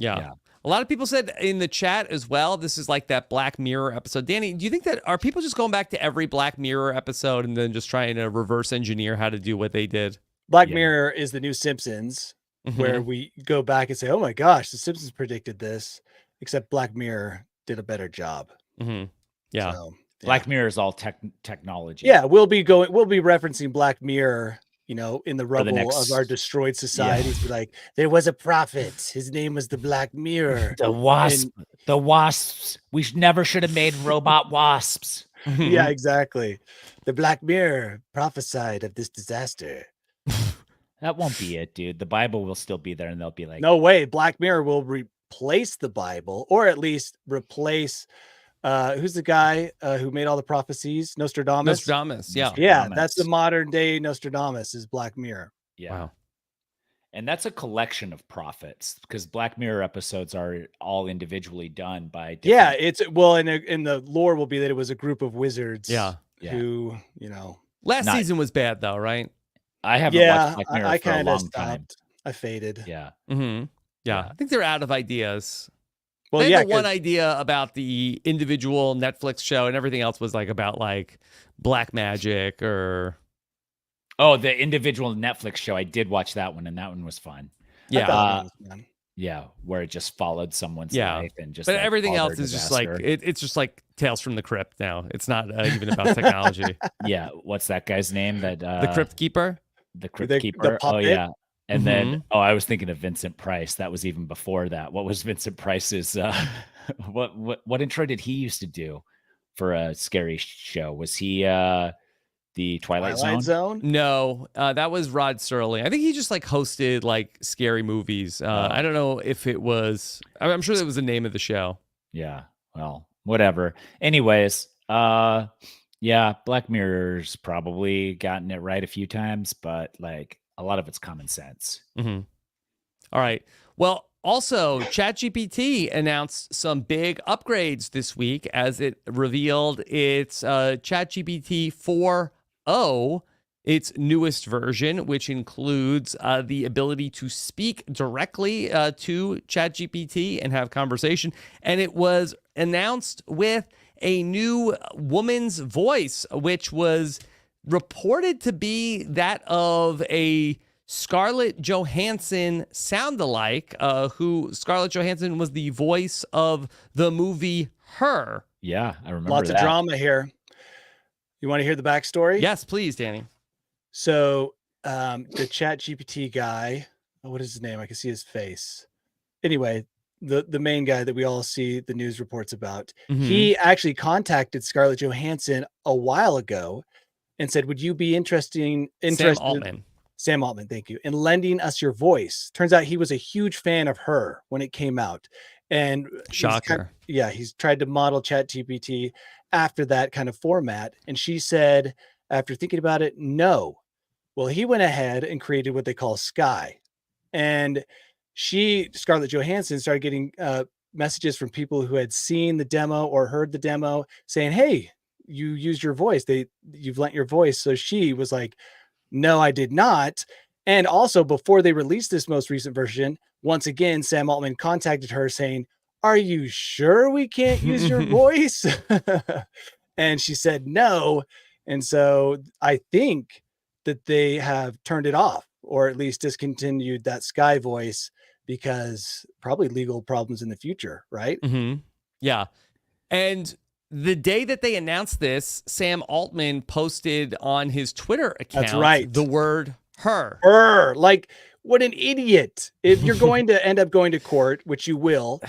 A lot of people said in the chat as well, this is like that Black Mirror episode. Danny, do you think that are people just going back to every Black Mirror episode and then just trying to reverse engineer how to do what they did? Black Mirror is the new Simpsons, where we go back and say, oh my gosh, the Simpsons predicted this, except Black Mirror did a better job. Yeah. So, Black Mirror is all technology. Yeah, we'll be referencing Black Mirror, you know, in the rubble of our destroyed societies. Be like, there was a prophet. His name was the Black Mirror. The wasps. We never should have made robot wasps. Yeah, exactly. The Black Mirror prophesied of this disaster. That won't be it, dude. The Bible will still be there, and they'll be like, no way. Black Mirror will replace the Bible, or at least replace. Who's the guy who made all the prophecies? Nostradamus. Yeah. That's the modern day Nostradamus. Is Black Mirror. Yeah. Wow. And that's a collection of prophets, because Black Mirror episodes are all individually done by. Yeah, it's in the lore will be that it was a group of wizards. Who, you know, last season was bad though, right? I haven't watched Black Mirror for a long time. I faded. Yeah. I think they're out of ideas. Well, they had the one idea about the individual Netflix show, and everything else was like about like black magic or. Oh, the individual Netflix show. I did watch that one, and that one was fun. Yeah. Yeah, where it just followed someone's life and just. But like, everything else is just like it's just like Tales from the Crypt now. It's not even about technology. Yeah, what's that guy's name? That the Crypt Keeper. The Crypt Keeper. Oh yeah. And then, I was thinking of Vincent Price. That was even before that. What was Vincent Price's? What intro did he used to do for a scary show? Was he the Twilight Zone? No, that was Rod Serling. I think he just like hosted like scary movies. I don't know if it was. I'm sure that was the name of the show. Yeah. Well, whatever. Anyways, Black Mirror's probably gotten it right a few times, but like. A lot of it's common sense. All right. Well, also, ChatGPT announced some big upgrades this week as it revealed its ChatGPT 4.0, its newest version, which includes the ability to speak directly to ChatGPT and have conversation. And it was announced with a new woman's voice, which was reported to be that of a Scarlett Johansson sound-alike, who Scarlett Johansson was the voice of the movie Her. Yeah, I remember Lots of drama here. You want to hear the backstory? Yes, please, Danny. So the ChatGPT guy, what is his name? I can see his face. Anyway, the main guy that we all see the news reports about, he actually contacted Scarlett Johansson a while ago and said, would you be interested Sam Altman, thank you, in lending us your voice? Turns out he was a huge fan of Her when it came out. And shocker. He's tried to model ChatGPT after that kind of format. And she said, after thinking about it, no. Well, he went ahead and created what they call Sky. And Scarlett Johansson started getting messages from people who had seen the demo or heard the demo saying, hey, you used your voice. You've lent your voice. So she was like, no, I did not. And also before they released this most recent version, once again, Sam Altman contacted her saying, are you sure we can't use your voice? And she said no. And so I think that they have turned it off, or at least discontinued that Sky voice, because probably legal problems in the future, right? Yeah. And the day that they announced this, Sam Altman posted on his Twitter account the word her. Her. Like, what an idiot. If you're going to end up going to court, which you will,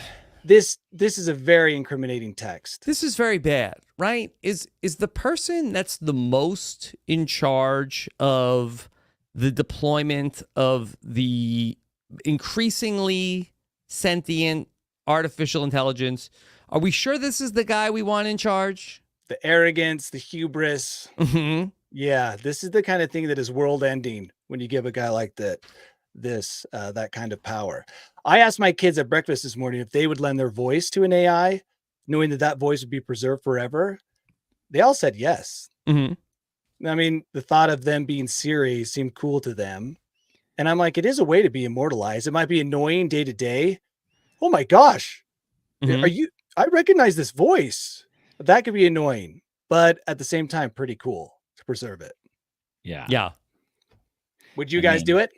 this is a very incriminating text. This is very bad, right? Is the person that's the most in charge of the deployment of the increasingly sentient artificial intelligence, are we sure this is the guy we want in charge? The arrogance, the hubris. Yeah, this is the kind of thing that is world ending when you give a guy like that that kind of power. I asked my kids at breakfast this morning if they would lend their voice to an AI, knowing that voice would be preserved forever. They all said yes. I mean, the thought of them being Siri seemed cool to them. And I'm like, it is a way to be immortalized. It might be annoying day to day. Oh my gosh. I recognize this voice. That could be annoying, but at the same time, pretty cool to preserve it. Yeah. Would you guys do it?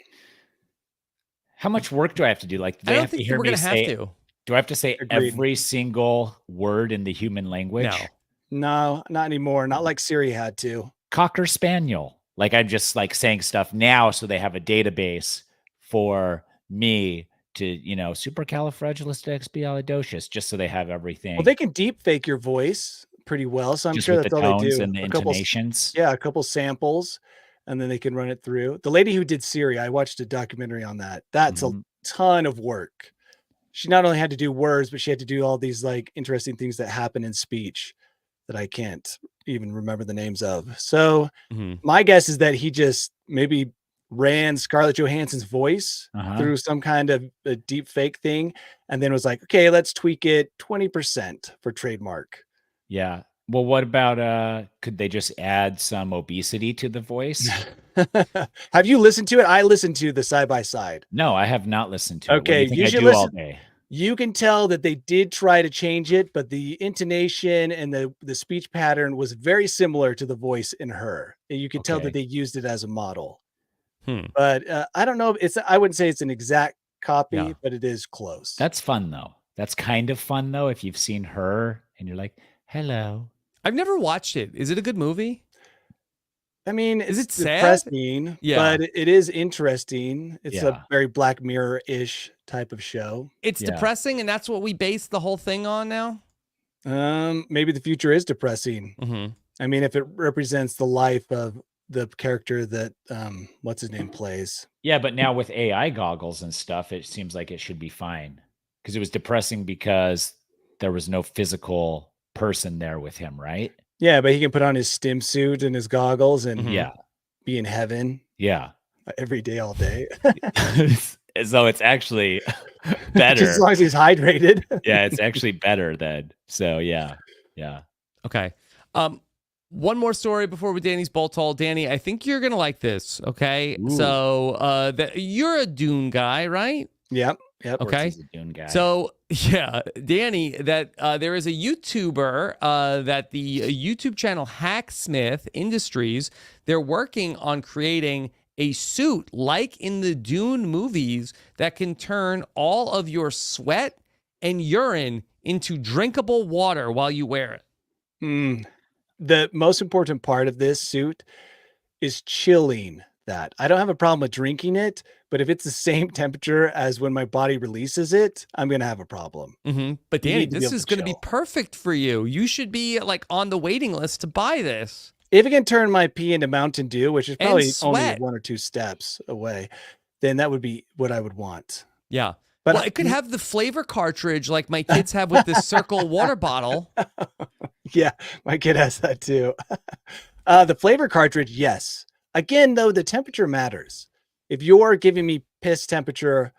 How much work do I have to do? Like, do I they don't have to think hear we're me going to have say? to. Do I have to say Agreed. every single word in the human language? No, not anymore. Not like Siri had to. Cocker spaniel. Like, I'm just like saying stuff now, so they have a database for me to, supercalifragilisticexpialidocious, just so they have everything. Well, they can deep fake your voice pretty well, so I'm just sure with that's the all they tones do. and the A couple, intonations. a couple samples, and then they can run it through. The lady who did Siri, I watched a documentary on that. That's a ton of work. She not only had to do words, but she had to do all these like interesting things that happen in speech that I can't even remember the names of. So my guess is that he just maybe ran Scarlett Johansson's voice through some kind of a deep fake thing, and then was like, okay, let's tweak it 20% for trademark. Yeah. Well, what about could they just add some obesity to the voice? Have you listened to it? I listened to the side by side. No, I have not listened to it. Okay, What do you you think should I do listen. all day? You can tell that they did try to change it, but the intonation and the speech pattern was very similar to the voice in her. And you could tell that they used it as a model. But I don't know. I wouldn't say it's an exact copy, but it is close. That's fun though. That's kind of fun though. If you've seen her and you're like, hello. I've never watched it. Is it a good movie? I mean, is it's it sad? depressing, but it is interesting. It's a very Black Mirror-ish type of show. It's depressing, and that's what we base the whole thing on now? Maybe the future is depressing. I mean, if it represents the life of the character that, what's his name, plays. Yeah, but now with AI goggles and stuff, it seems like it should be fine. Because it was depressing because there was no physical person there with him, right? Yeah, but he can put on his stim suit and his goggles and be in heaven. Yeah. Every day, all day. So it's actually better. Just as long as he's hydrated. Yeah, it's actually better then. So yeah. Okay. One more story before we Danny's Bolt Hole. Danny, I think you're gonna like this. Okay. Ooh. So you're a Dune guy, right? Yep. Okay. A Dune guy. So yeah, Danny, that there is a YouTuber that the YouTube channel Hacksmith Industries, they're working on creating a suit like in the Dune movies that can turn all of your sweat and urine into drinkable water while you wear it. The most important part of this suit is chilling that. I don't have a problem with drinking it, but if it's the same temperature as when my body releases it, I'm going to have a problem. But Danny, this is going to be perfect for you. You should be like on the waiting list to buy this. If it can turn my pee into Mountain Dew, which is probably only sweat. 1 or 2 steps away, then that would be what I would want. Yeah. But it could have the flavor cartridge like my kids have with this Circle water bottle. Yeah, my kid has that too. The flavor cartridge, yes. Again, though, the temperature matters. If you're giving me piss temperature,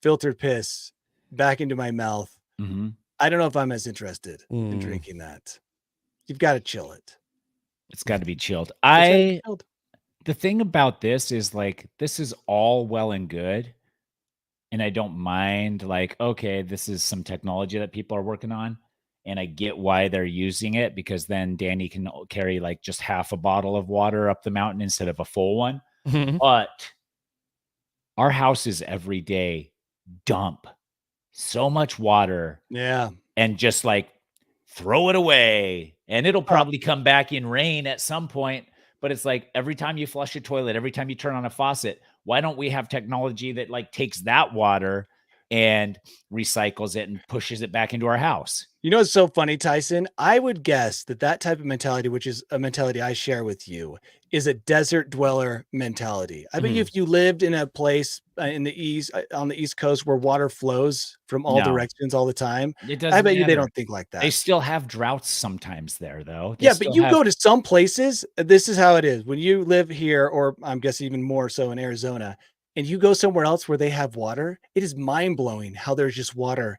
filtered piss back into my mouth, I don't know if I'm as interested in drinking that. You've got to chill it. It's got to be chilled. It's chilled. The thing about this is like, this is all well and good. And I don't mind, like, okay, this is some technology that people are working on. And I get why they're using it, because then Danny can carry like just half a bottle of water up the mountain instead of a full one. But our houses every day dump so much water. Yeah. And just like throw it away. And it'll probably come back in rain at some point. But it's like every time you flush a toilet, every time you turn on a faucet, why don't we have technology that like takes that water and recycles it and pushes it back into our house? You know what's so funny, Tyson? I would guess that type of mentality, which is a mentality I share with you, is a desert dweller mentality. I bet you if you lived in a place in the east, on the East Coast, where water flows from all directions all the time, I bet you they don't think like that. They still have droughts sometimes there, though. Yeah, but you go to some places, this is how it is. When you live here, or I'm guessing even more so in Arizona, and you go somewhere else where they have water, it is mind-blowing how there's just water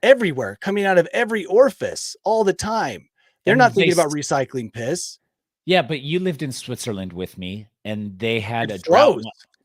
everywhere, coming out of every orifice all the time. They're not thinking about recycling piss. Yeah, but you lived in Switzerland with me, and they had a drought.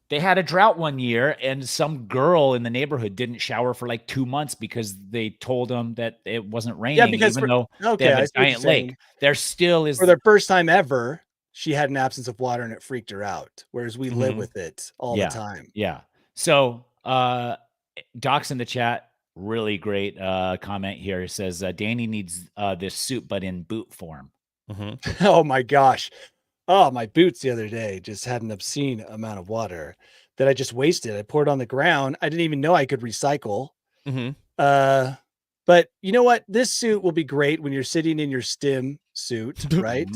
They had a drought one year, and some girl in the neighborhood didn't shower for like 2 months because they told them that it wasn't raining. Yeah, because even though they have a giant lake, there still is. For their first time ever, she had an absence of water, and it freaked her out. Whereas we live with it all the time. Yeah. So, Doc's in the chat. Really great comment here. It says Danny needs this suit, but in boot form. Oh my gosh. Oh, my boots the other day just had an obscene amount of water that I just wasted. I poured on the ground. I didn't even know I could recycle. But you know what? This suit will be great when you're sitting in your stim suit, right?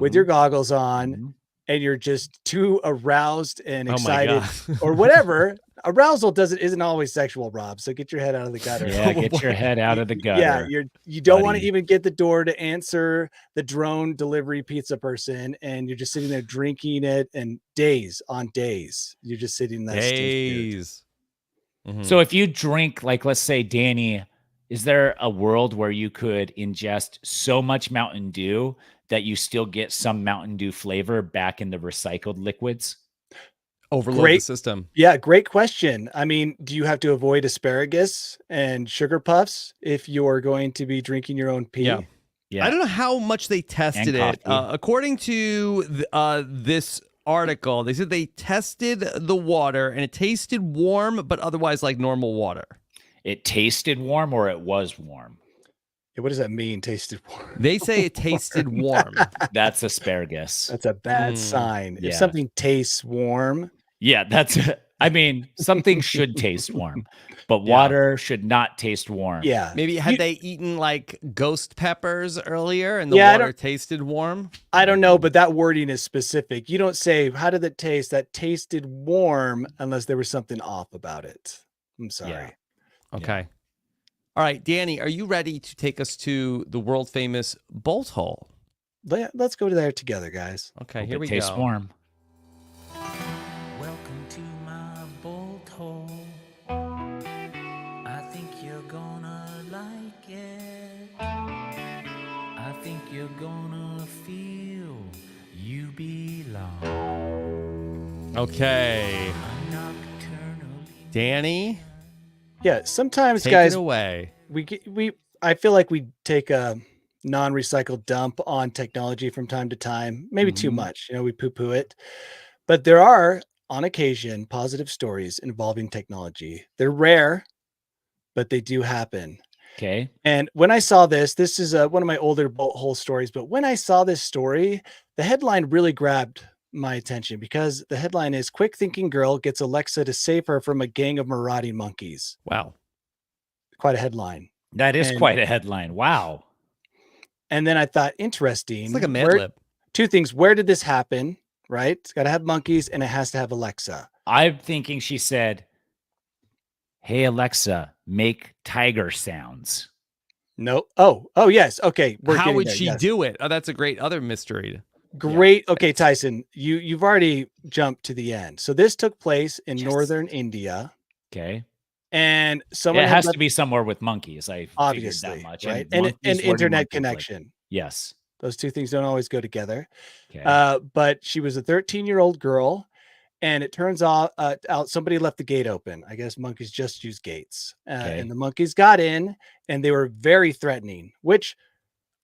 With your goggles on, and you're just too aroused and excited or whatever. Arousal isn't always sexual, Rob. So get your head out of the gutter. Yeah, get your head out of the gutter. Yeah, you don't want to even get the door to answer the drone delivery pizza person, and you're just sitting there drinking it, and days on days you're just sitting in that days. So if you drink, like, let's say, Danny, is there a world where you could ingest so much Mountain Dew that you still get some Mountain Dew flavor back in the recycled liquids? Overload the system. Yeah, great question. I mean, do you have to avoid asparagus and sugar puffs if you're going to be drinking your own pee? Yeah. I don't know how much they tested it. According to this article, they said they tested the water and it tasted warm, but otherwise like normal water. It tasted warm, or it was warm? What does that mean, tasted warm? They say it tasted warm. That's asparagus. That's a bad sign. If something tastes warm. Yeah, I mean, something should taste warm, but water should not taste warm. Yeah. Maybe had they eaten like ghost peppers earlier and the water tasted warm? I don't know, but that wording is specific. You don't say, how did it taste? That tasted warm, unless there was something off about it. I'm sorry. Yeah. Okay. All right, Danny, are you ready to take us to the world famous bolt hole? Let's go to there together, guys. Okay, here we go. Tastes warm. Welcome to my bolt hole. I think you're gonna like it. I think you're gonna feel you belong. Okay. Danny? Yeah, sometimes, take guys, it away. I feel like we take a non-recycled dump on technology from time to time, maybe too much. We poo-poo it. But there are, on occasion, positive stories involving technology. They're rare, but they do happen. Okay. And when I saw this is one of my older bolt hole stories, but when I saw this story, the headline really grabbed my attention, because the headline is "Quick Thinking Girl Gets Alexa to Save Her from a Gang of Marauding Monkeys." Wow. Quite a headline. That is quite a headline. Wow. And then I thought, interesting. It's like a Mad Lib. Two things. Where did this happen? Right? It's got to have monkeys, and it has to have Alexa. I'm thinking she said, "Hey, Alexa, make tiger sounds." No. Oh, yes. Okay. How would she do it? Oh, that's a great other mystery. Great. Yeah. Okay, Tyson, you've already jumped to the end. So this took place in northern India. Okay. And Yeah, someone it had has left, to be somewhere with monkeys. I figured that obviously, much. right? And And monkeys, an where do internet monkeys live? connection. Yes. Those two things don't always go together. Okay. But she was a 13-year-old girl, and it turns out somebody left the gate open. I guess monkeys just use gates. Okay. And the monkeys got in, and they were very threatening, which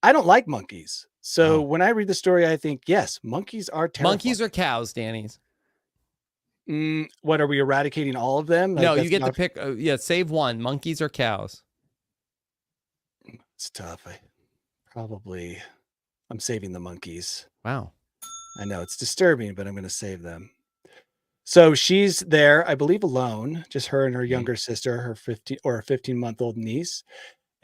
I don't like monkeys. So Oh. when I read the story, I think, yes, monkeys are terrifying. Monkeys or cows, Danny's? What, are we eradicating all of them? No, you that's get to not- pick. Yeah, save one. Monkeys or cows? It's tough. I'm saving the monkeys. Wow. I know it's disturbing, but I'm going to save them. So she's there, I believe, alone, just her and her younger sister, her 15-month-old niece.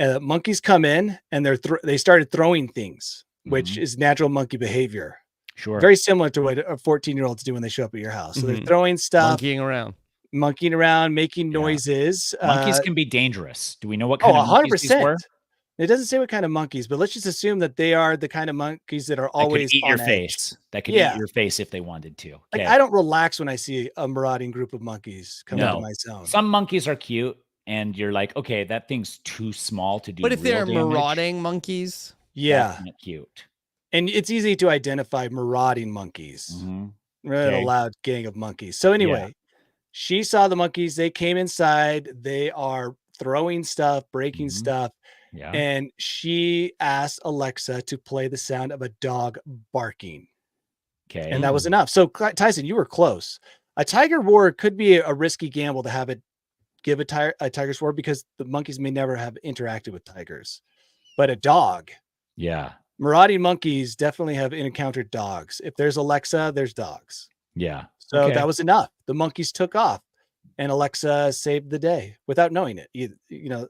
Monkeys come in, and they started throwing things, which is natural monkey behavior. Sure. Very similar to what 14-year-olds do when they show up at your house. So they're throwing stuff, monkeying around, making noises. Monkeys can be dangerous. Do we know what kind of monkeys these were? It doesn't say what kind of monkeys, but let's just assume that they are the kind of monkeys that are always eat on your edge. face. That could eat your face if they wanted to. Like, Okay. I don't relax when I see a marauding group of monkeys come into my zone. Some monkeys are cute, and you're like, okay, that thing's too small to do. But if they're real damage, marauding monkeys, yeah, that's not cute. And it's easy to identify marauding monkeys. Right, Okay. a loud gang of monkeys. So anyway, she saw the monkeys. They came inside. They are throwing stuff, breaking stuff. Yeah. And she asked Alexa to play the sound of a dog barking. Okay. And that was enough. So Tyson, you were close. A tiger roar could be a risky gamble to have it give a tiger's roar, because the monkeys may never have interacted with tigers. But a dog. Yeah. Marauding monkeys definitely have encountered dogs. If there's Alexa, there's dogs. Yeah. So that was enough. The monkeys took off, and Alexa saved the day without knowing it.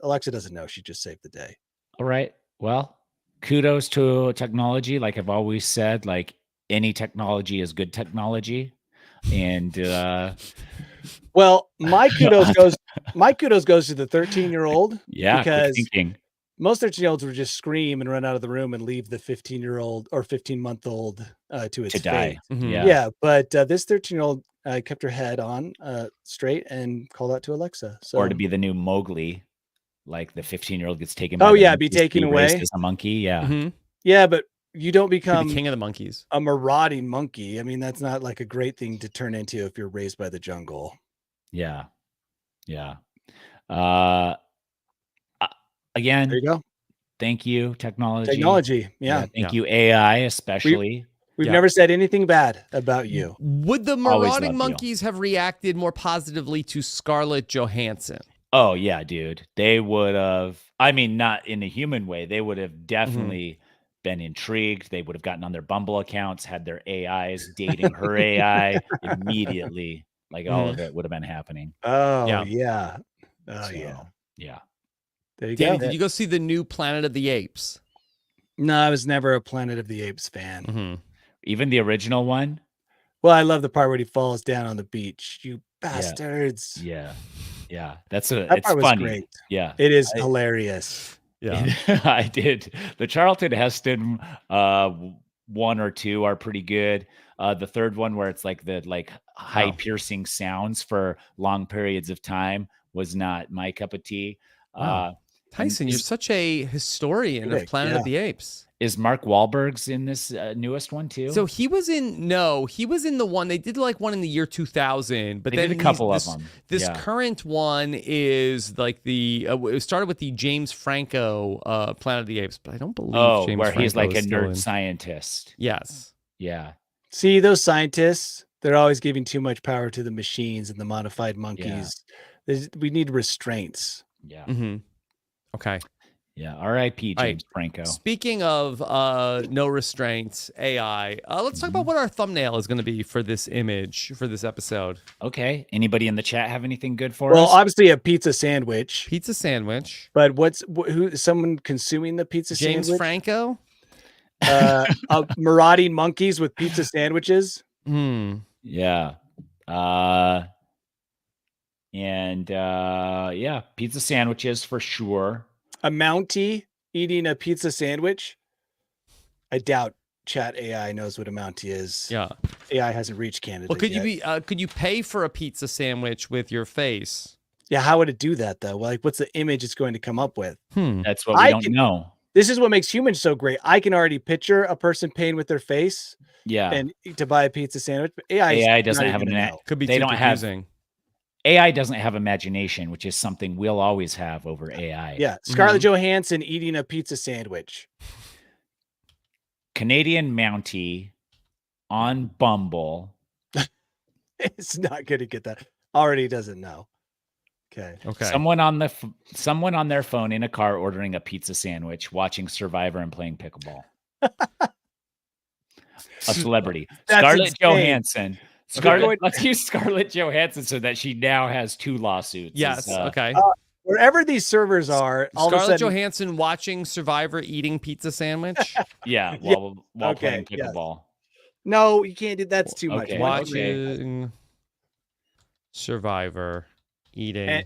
Alexa doesn't know. She just saved the day. All right. Well, kudos to technology. Like I've always said, like any technology is good technology. And well, my kudos goes to the 13-year-old. Yeah, because thinking. Most 13-year-olds would just scream and run out of the room and leave the 15-year-old or 15-month-old to its die. fate. Yeah. But this 13-year-old kept her head on straight and called out to Alexa. So, or to be the new Mowgli, like the 15-year-old gets taken. Be taken away as a monkey. Yeah. Yeah, but you don't become the king of the monkeys, a marauding monkey. I mean, that's not like a great thing to turn into if you're raised by the jungle. Yeah. Yeah. Again, there you go. Thank you, technology. Yeah. Thank you, AI, especially. We've never said anything bad about you. Would the marauding monkeys have reacted more positively to Scarlett Johansson? Oh, yeah, dude. They would have, I mean, not in a human way. They would have definitely been intrigued. They would have gotten on their Bumble accounts, had their AIs dating her AI immediately. Like all of it would have been happening. Oh, yeah. Oh, yeah. There you Danny, go. did you go see the new Planet of the Apes? No, I was never a Planet of the Apes fan. Even the original one? Well, I love the part where he falls down on the beach. You bastards. Yeah. That it's part was funny. great. Yeah. It is hilarious. Yeah. I did. The Charlton Heston 1 or 2 are pretty good. The third one, where it's like the high piercing sounds for long periods of time, was not my cup of tea. Wow. Tyson, you're such a historian of Planet of the Apes. Is Mark Wahlberg's in this newest one too? So he was in the one, they did like one in the year 2000, but they then did a couple of them. This current one is like it started with the James Franco Planet of the Apes, but I don't believe James where Franco he's like a is still nerd scientist. Yes. Yeah. See, those scientists, they're always giving too much power to the machines and the modified monkeys. We need restraints. Yeah. Okay. Yeah. R.I.P. James Franco. Speaking of no restraints, AI, let's talk about what our thumbnail is going to be for this image, for this episode. Okay. Anybody in the chat have anything good for us? Well, obviously a pizza sandwich. Pizza sandwich. But who is someone consuming the pizza James sandwich? Franco? Marauding monkeys with pizza sandwiches. Yeah. Pizza sandwiches for sure. A Mountie eating a pizza sandwich. I doubt chat AI knows what a Mountie is. Yeah. AI hasn't reached Canada. Well, could you pay for a pizza sandwich with your face? Yeah, how would it do that though? Like, what's the image it's going to come up with? That's what we don't know. This is what makes humans so great. I can already picture a person paying with their face, and to buy a pizza sandwich. But AI doesn't have an could be they too don't confusing. have AI doesn't have imagination, which is something we'll always have over AI. Yeah, Scarlett Johansson eating a pizza sandwich. Canadian Mountie on Bumble. It's not going to get that. Already doesn't know. Okay. Someone on their phone in a car ordering a pizza sandwich, watching Survivor and playing pickleball. A celebrity. Scarlett Johansson. Let's use Scarlett Johansson so that she now has 2 lawsuits. Yes. Okay. Wherever these servers are, all Scarlett of a sudden, Johansson watching Survivor eating pizza sandwich. Yeah, while playing pickleball. No, you can't do that's too much. Watching Survivor eating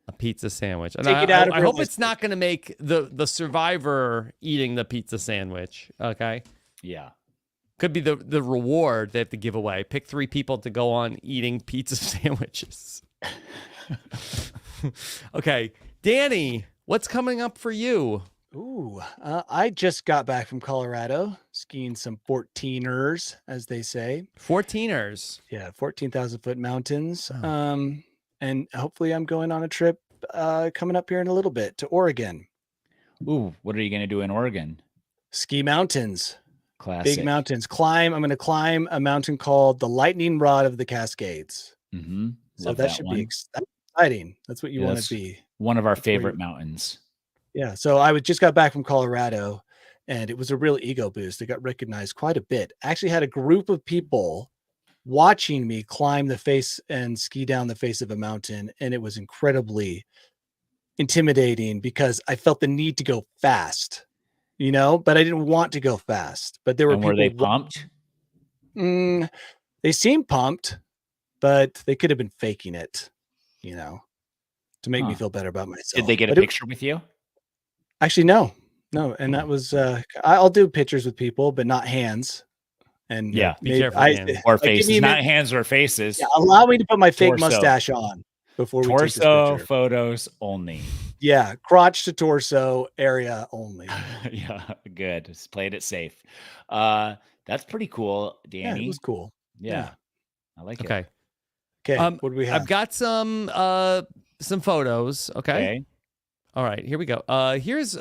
a pizza sandwich. And I hope it's not going to make the Survivor eating the pizza sandwich. Okay. Yeah. Could be the reward they have to give away. Pick 3 people to go on eating pizza sandwiches. Okay. Danny, what's coming up for you? Ooh, I just got back from Colorado skiing some 14ers, as they say. 14ers. Yeah, 14,000-foot mountains. And hopefully I'm going on a trip coming up here in a little bit to Oregon. Ooh, what are you going to do in Oregon? Ski mountains. Classic. Big mountains. I'm going to climb a mountain called the Lightning Rod of the Cascades. Mm-hmm. So that should be exciting. That's what you want to be. One of our favorite mountains. Yeah. So I just got back from Colorado, and it was a real ego boost. It got recognized quite a bit. I actually had a group of people watching me climb the face and ski down the face of a mountain, and it was incredibly intimidating because I felt the need to go fast, but I didn't want to go fast. But there were people. Were they pumped? They seemed pumped, but they could have been faking it, to make me feel better about myself. Did they get a picture with you? Actually, no. And that was, I'll do pictures with people, but not hands. And be careful, or faces, not hands or faces. Yeah, allow me to put my fake mustache on before we take this torso picture. Photos only. Yeah, crotch to torso area only. Yeah, good. Just played it safe. That's pretty cool, Danny. Yeah, it was cool. Yeah. I like it. Okay. What do we have? I've got some photos. Okay. All right, here we go. Here's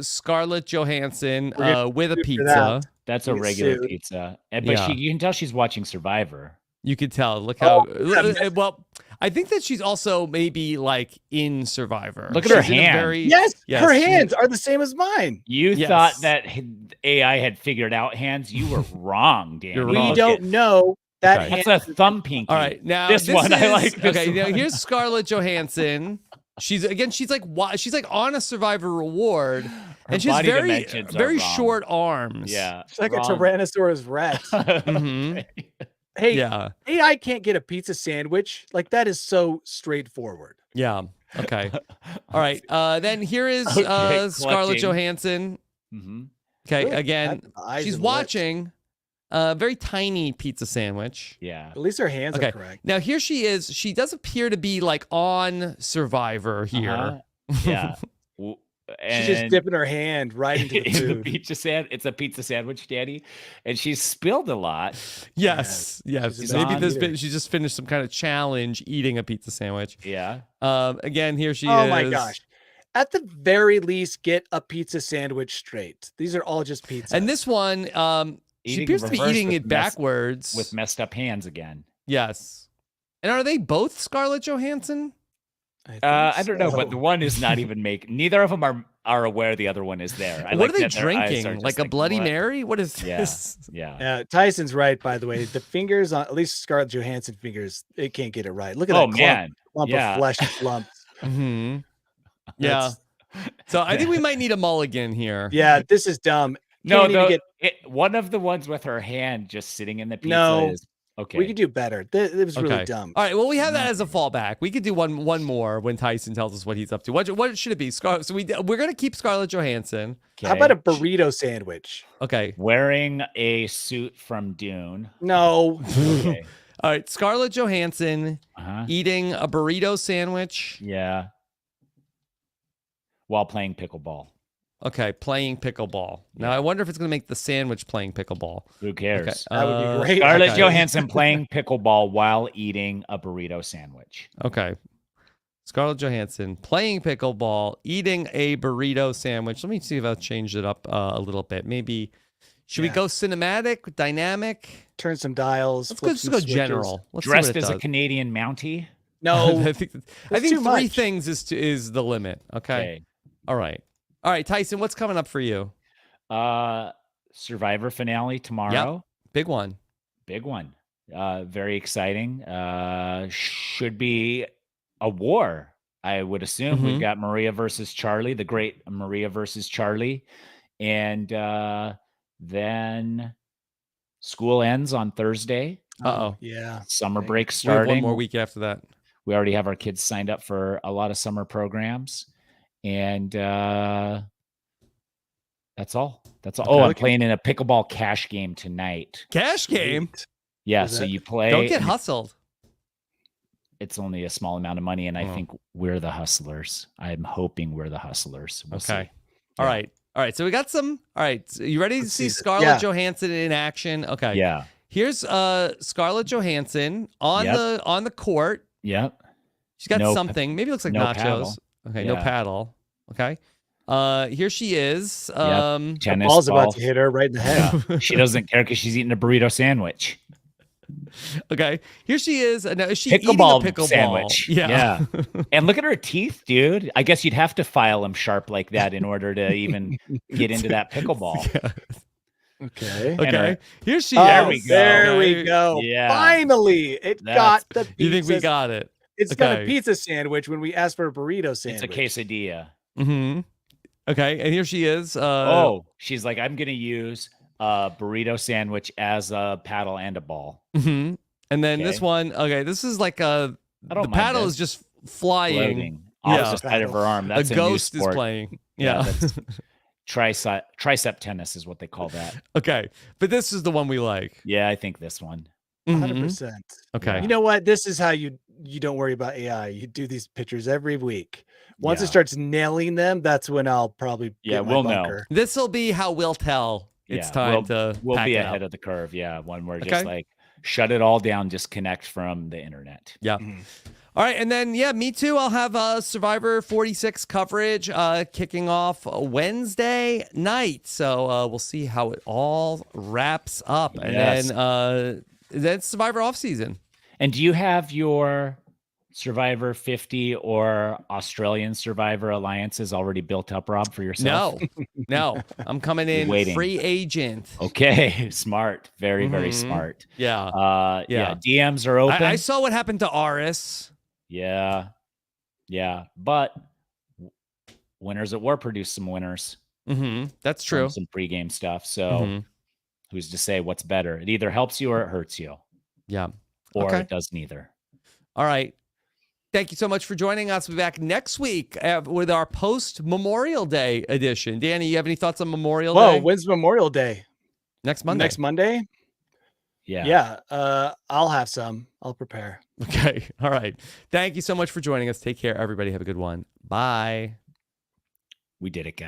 Scarlett Johansson with a pizza. That's a regular pizza. But you can tell she's watching Survivor. You could tell. Look how well. I think that she's also maybe like in Survivor. Look at her hands. Yes, her hands are the same as mine. You thought that AI had figured out hands. You were wrong, Dan. We don't know that. That's a thumb pinky. All right, now this one I like. Now here's Scarlett Johansson. She's like on a Survivor reward, and she's very short arms. Yeah, she's like a Tyrannosaurus Rex. Hey, AI can't get a pizza sandwich. Like, that is so straightforward. Yeah. Okay. All right. Then here is Scarlett Johansson. Mm-hmm. Okay. Again, she's watching a very tiny pizza sandwich. Yeah. At least her hands are correct. Now here she is. She does appear to be like on Survivor here. Yeah. She's just dipping her hand right into the food. It's a pizza sandwich, Daddy, and she's spilled a lot. Yes. Maybe she just finished some kind of challenge eating a pizza sandwich. Yeah. Again, here she is. Oh my gosh! At the very least, get a pizza sandwich straight. These are all just pizza. And this one, she appears to be eating it backwards with messed up hands again. Yes. And are they both Scarlett Johansson? I don't know, but the one is not even neither of them are aware the other one is there. What are they drinking? Like a Bloody Mary? What is this? Yeah. Tyson's right, by the way. The fingers on at least Scarlett Johansson fingers, it can't get it right. Look at that clump of flesh lumps. Mm-hmm. Yeah. So I think we might need a mulligan here. Yeah, this is dumb. One of the ones with her hand just sitting in the pizza is okay. We could do better. It was really dumb. All right. Well, we have that as a fallback. We could do one more when Tyson tells us what he's up to. What should it be? So we're gonna keep Scarlett Johansson. Okay. How about a burrito sandwich? Okay. Wearing a suit from Dune. No. Okay. All right. Scarlett Johansson Uh-huh. eating a burrito sandwich. Yeah. While playing pickleball. Okay. Playing pickleball. Now, I wonder if it's going to make the sandwich playing pickleball. Who cares? Okay. That would be great. Scarlett Johansson playing pickleball while eating a burrito sandwich. Okay. Scarlett Johansson playing pickleball, eating a burrito sandwich. Let me see if I'll change it up a little bit. Maybe, should we go cinematic, dynamic? Turn some dials. Let's go general. Let's see Dressed what it as a does. Canadian Mountie? No. I think too 3 much. things is the limit. Okay. All right. All right, Tyson, what's coming up for you? Survivor finale tomorrow. Yep. Big one. Big one. Very exciting. Should be a war, I would assume. We've got Maria versus Charlie, the great Maria versus Charlie. And then school ends on Thursday. Uh-oh. Yeah. Summer break We have starting. one more week after that. We already have our kids signed up for a lot of summer programs. And that's all. That's all. Oh, I'm playing in a pickleball cash game tonight. Cash game? Yeah, so you play. Don't get hustled. It's only a small amount of money, and I think we're the hustlers. I'm hoping we're the hustlers. We'll see. All right. All right. So we got some. All right. So you ready to see Scarlett Johansson in action? Okay. Yeah. Here's Scarlett Johansson on the court. Yep. She's got something. Maybe it looks like nachos. Paddle. Okay. No paddle. Okay. Here she is. Tennis the ball's about to hit her right in the head. Yeah. She doesn't care because she's eating a burrito sandwich. Okay. Here she is. Now, is she Pickleball eating a pickleball sandwich. Yeah. And look at her teeth, dude. I guess you'd have to file them sharp like that in order to even get into that pickleball. Yeah. Okay. Here she There is. we go. There we go. Yeah. Finally, got the pizza. You think we got it? It's got a pizza sandwich when we asked for a burrito sandwich. It's a quesadilla. Mm-hmm. Okay. And here she is. She's like, I'm going to use a burrito sandwich as a paddle and a ball. Mm-hmm. And then this one, this is like the paddle is just flying. Floating off the side of her arm. That's a ghost new sport. is playing. Yeah. That's tricep tennis is what they call that. Okay. But this is the one we like. Yeah, I think this one. 100%. Okay. You know what? This is how you don't worry about AI. You do these pictures every week. Once Yeah. it starts nailing them, that's when I'll probably get my we'll bunker. know. This will be how we'll tell it's time to We'll pack be it ahead up. of the curve. Yeah, when we're just like shut it all down, disconnect from the internet. Yeah. All right, and then me too. I'll have Survivor 46 coverage kicking off Wednesday night. So we'll see how it all wraps up, and then Survivor off season. And do you have your Survivor 50 or Australian Survivor alliances already built up, Rob, for yourself? No. I'm coming in Waiting. free agent. Okay, smart. Very, very smart. Yeah. Yeah. DMs are open. I saw what happened to Aris. Yeah. But winners at war produce some winners. That's true. Some pregame stuff. So who's to say what's better? It either helps you or it hurts you. Yeah. Or it does neither. All right. Thank you so much for joining us. We'll be back next week with our post-Memorial Day edition. Danny, you have any thoughts on Memorial Day? Whoa, when's Memorial Day? Next Monday. Next Monday? Yeah. Yeah. I'll have some. I'll prepare. Okay. All right. Thank you so much for joining us. Take care, everybody. Have a good one. Bye. We did it, guys.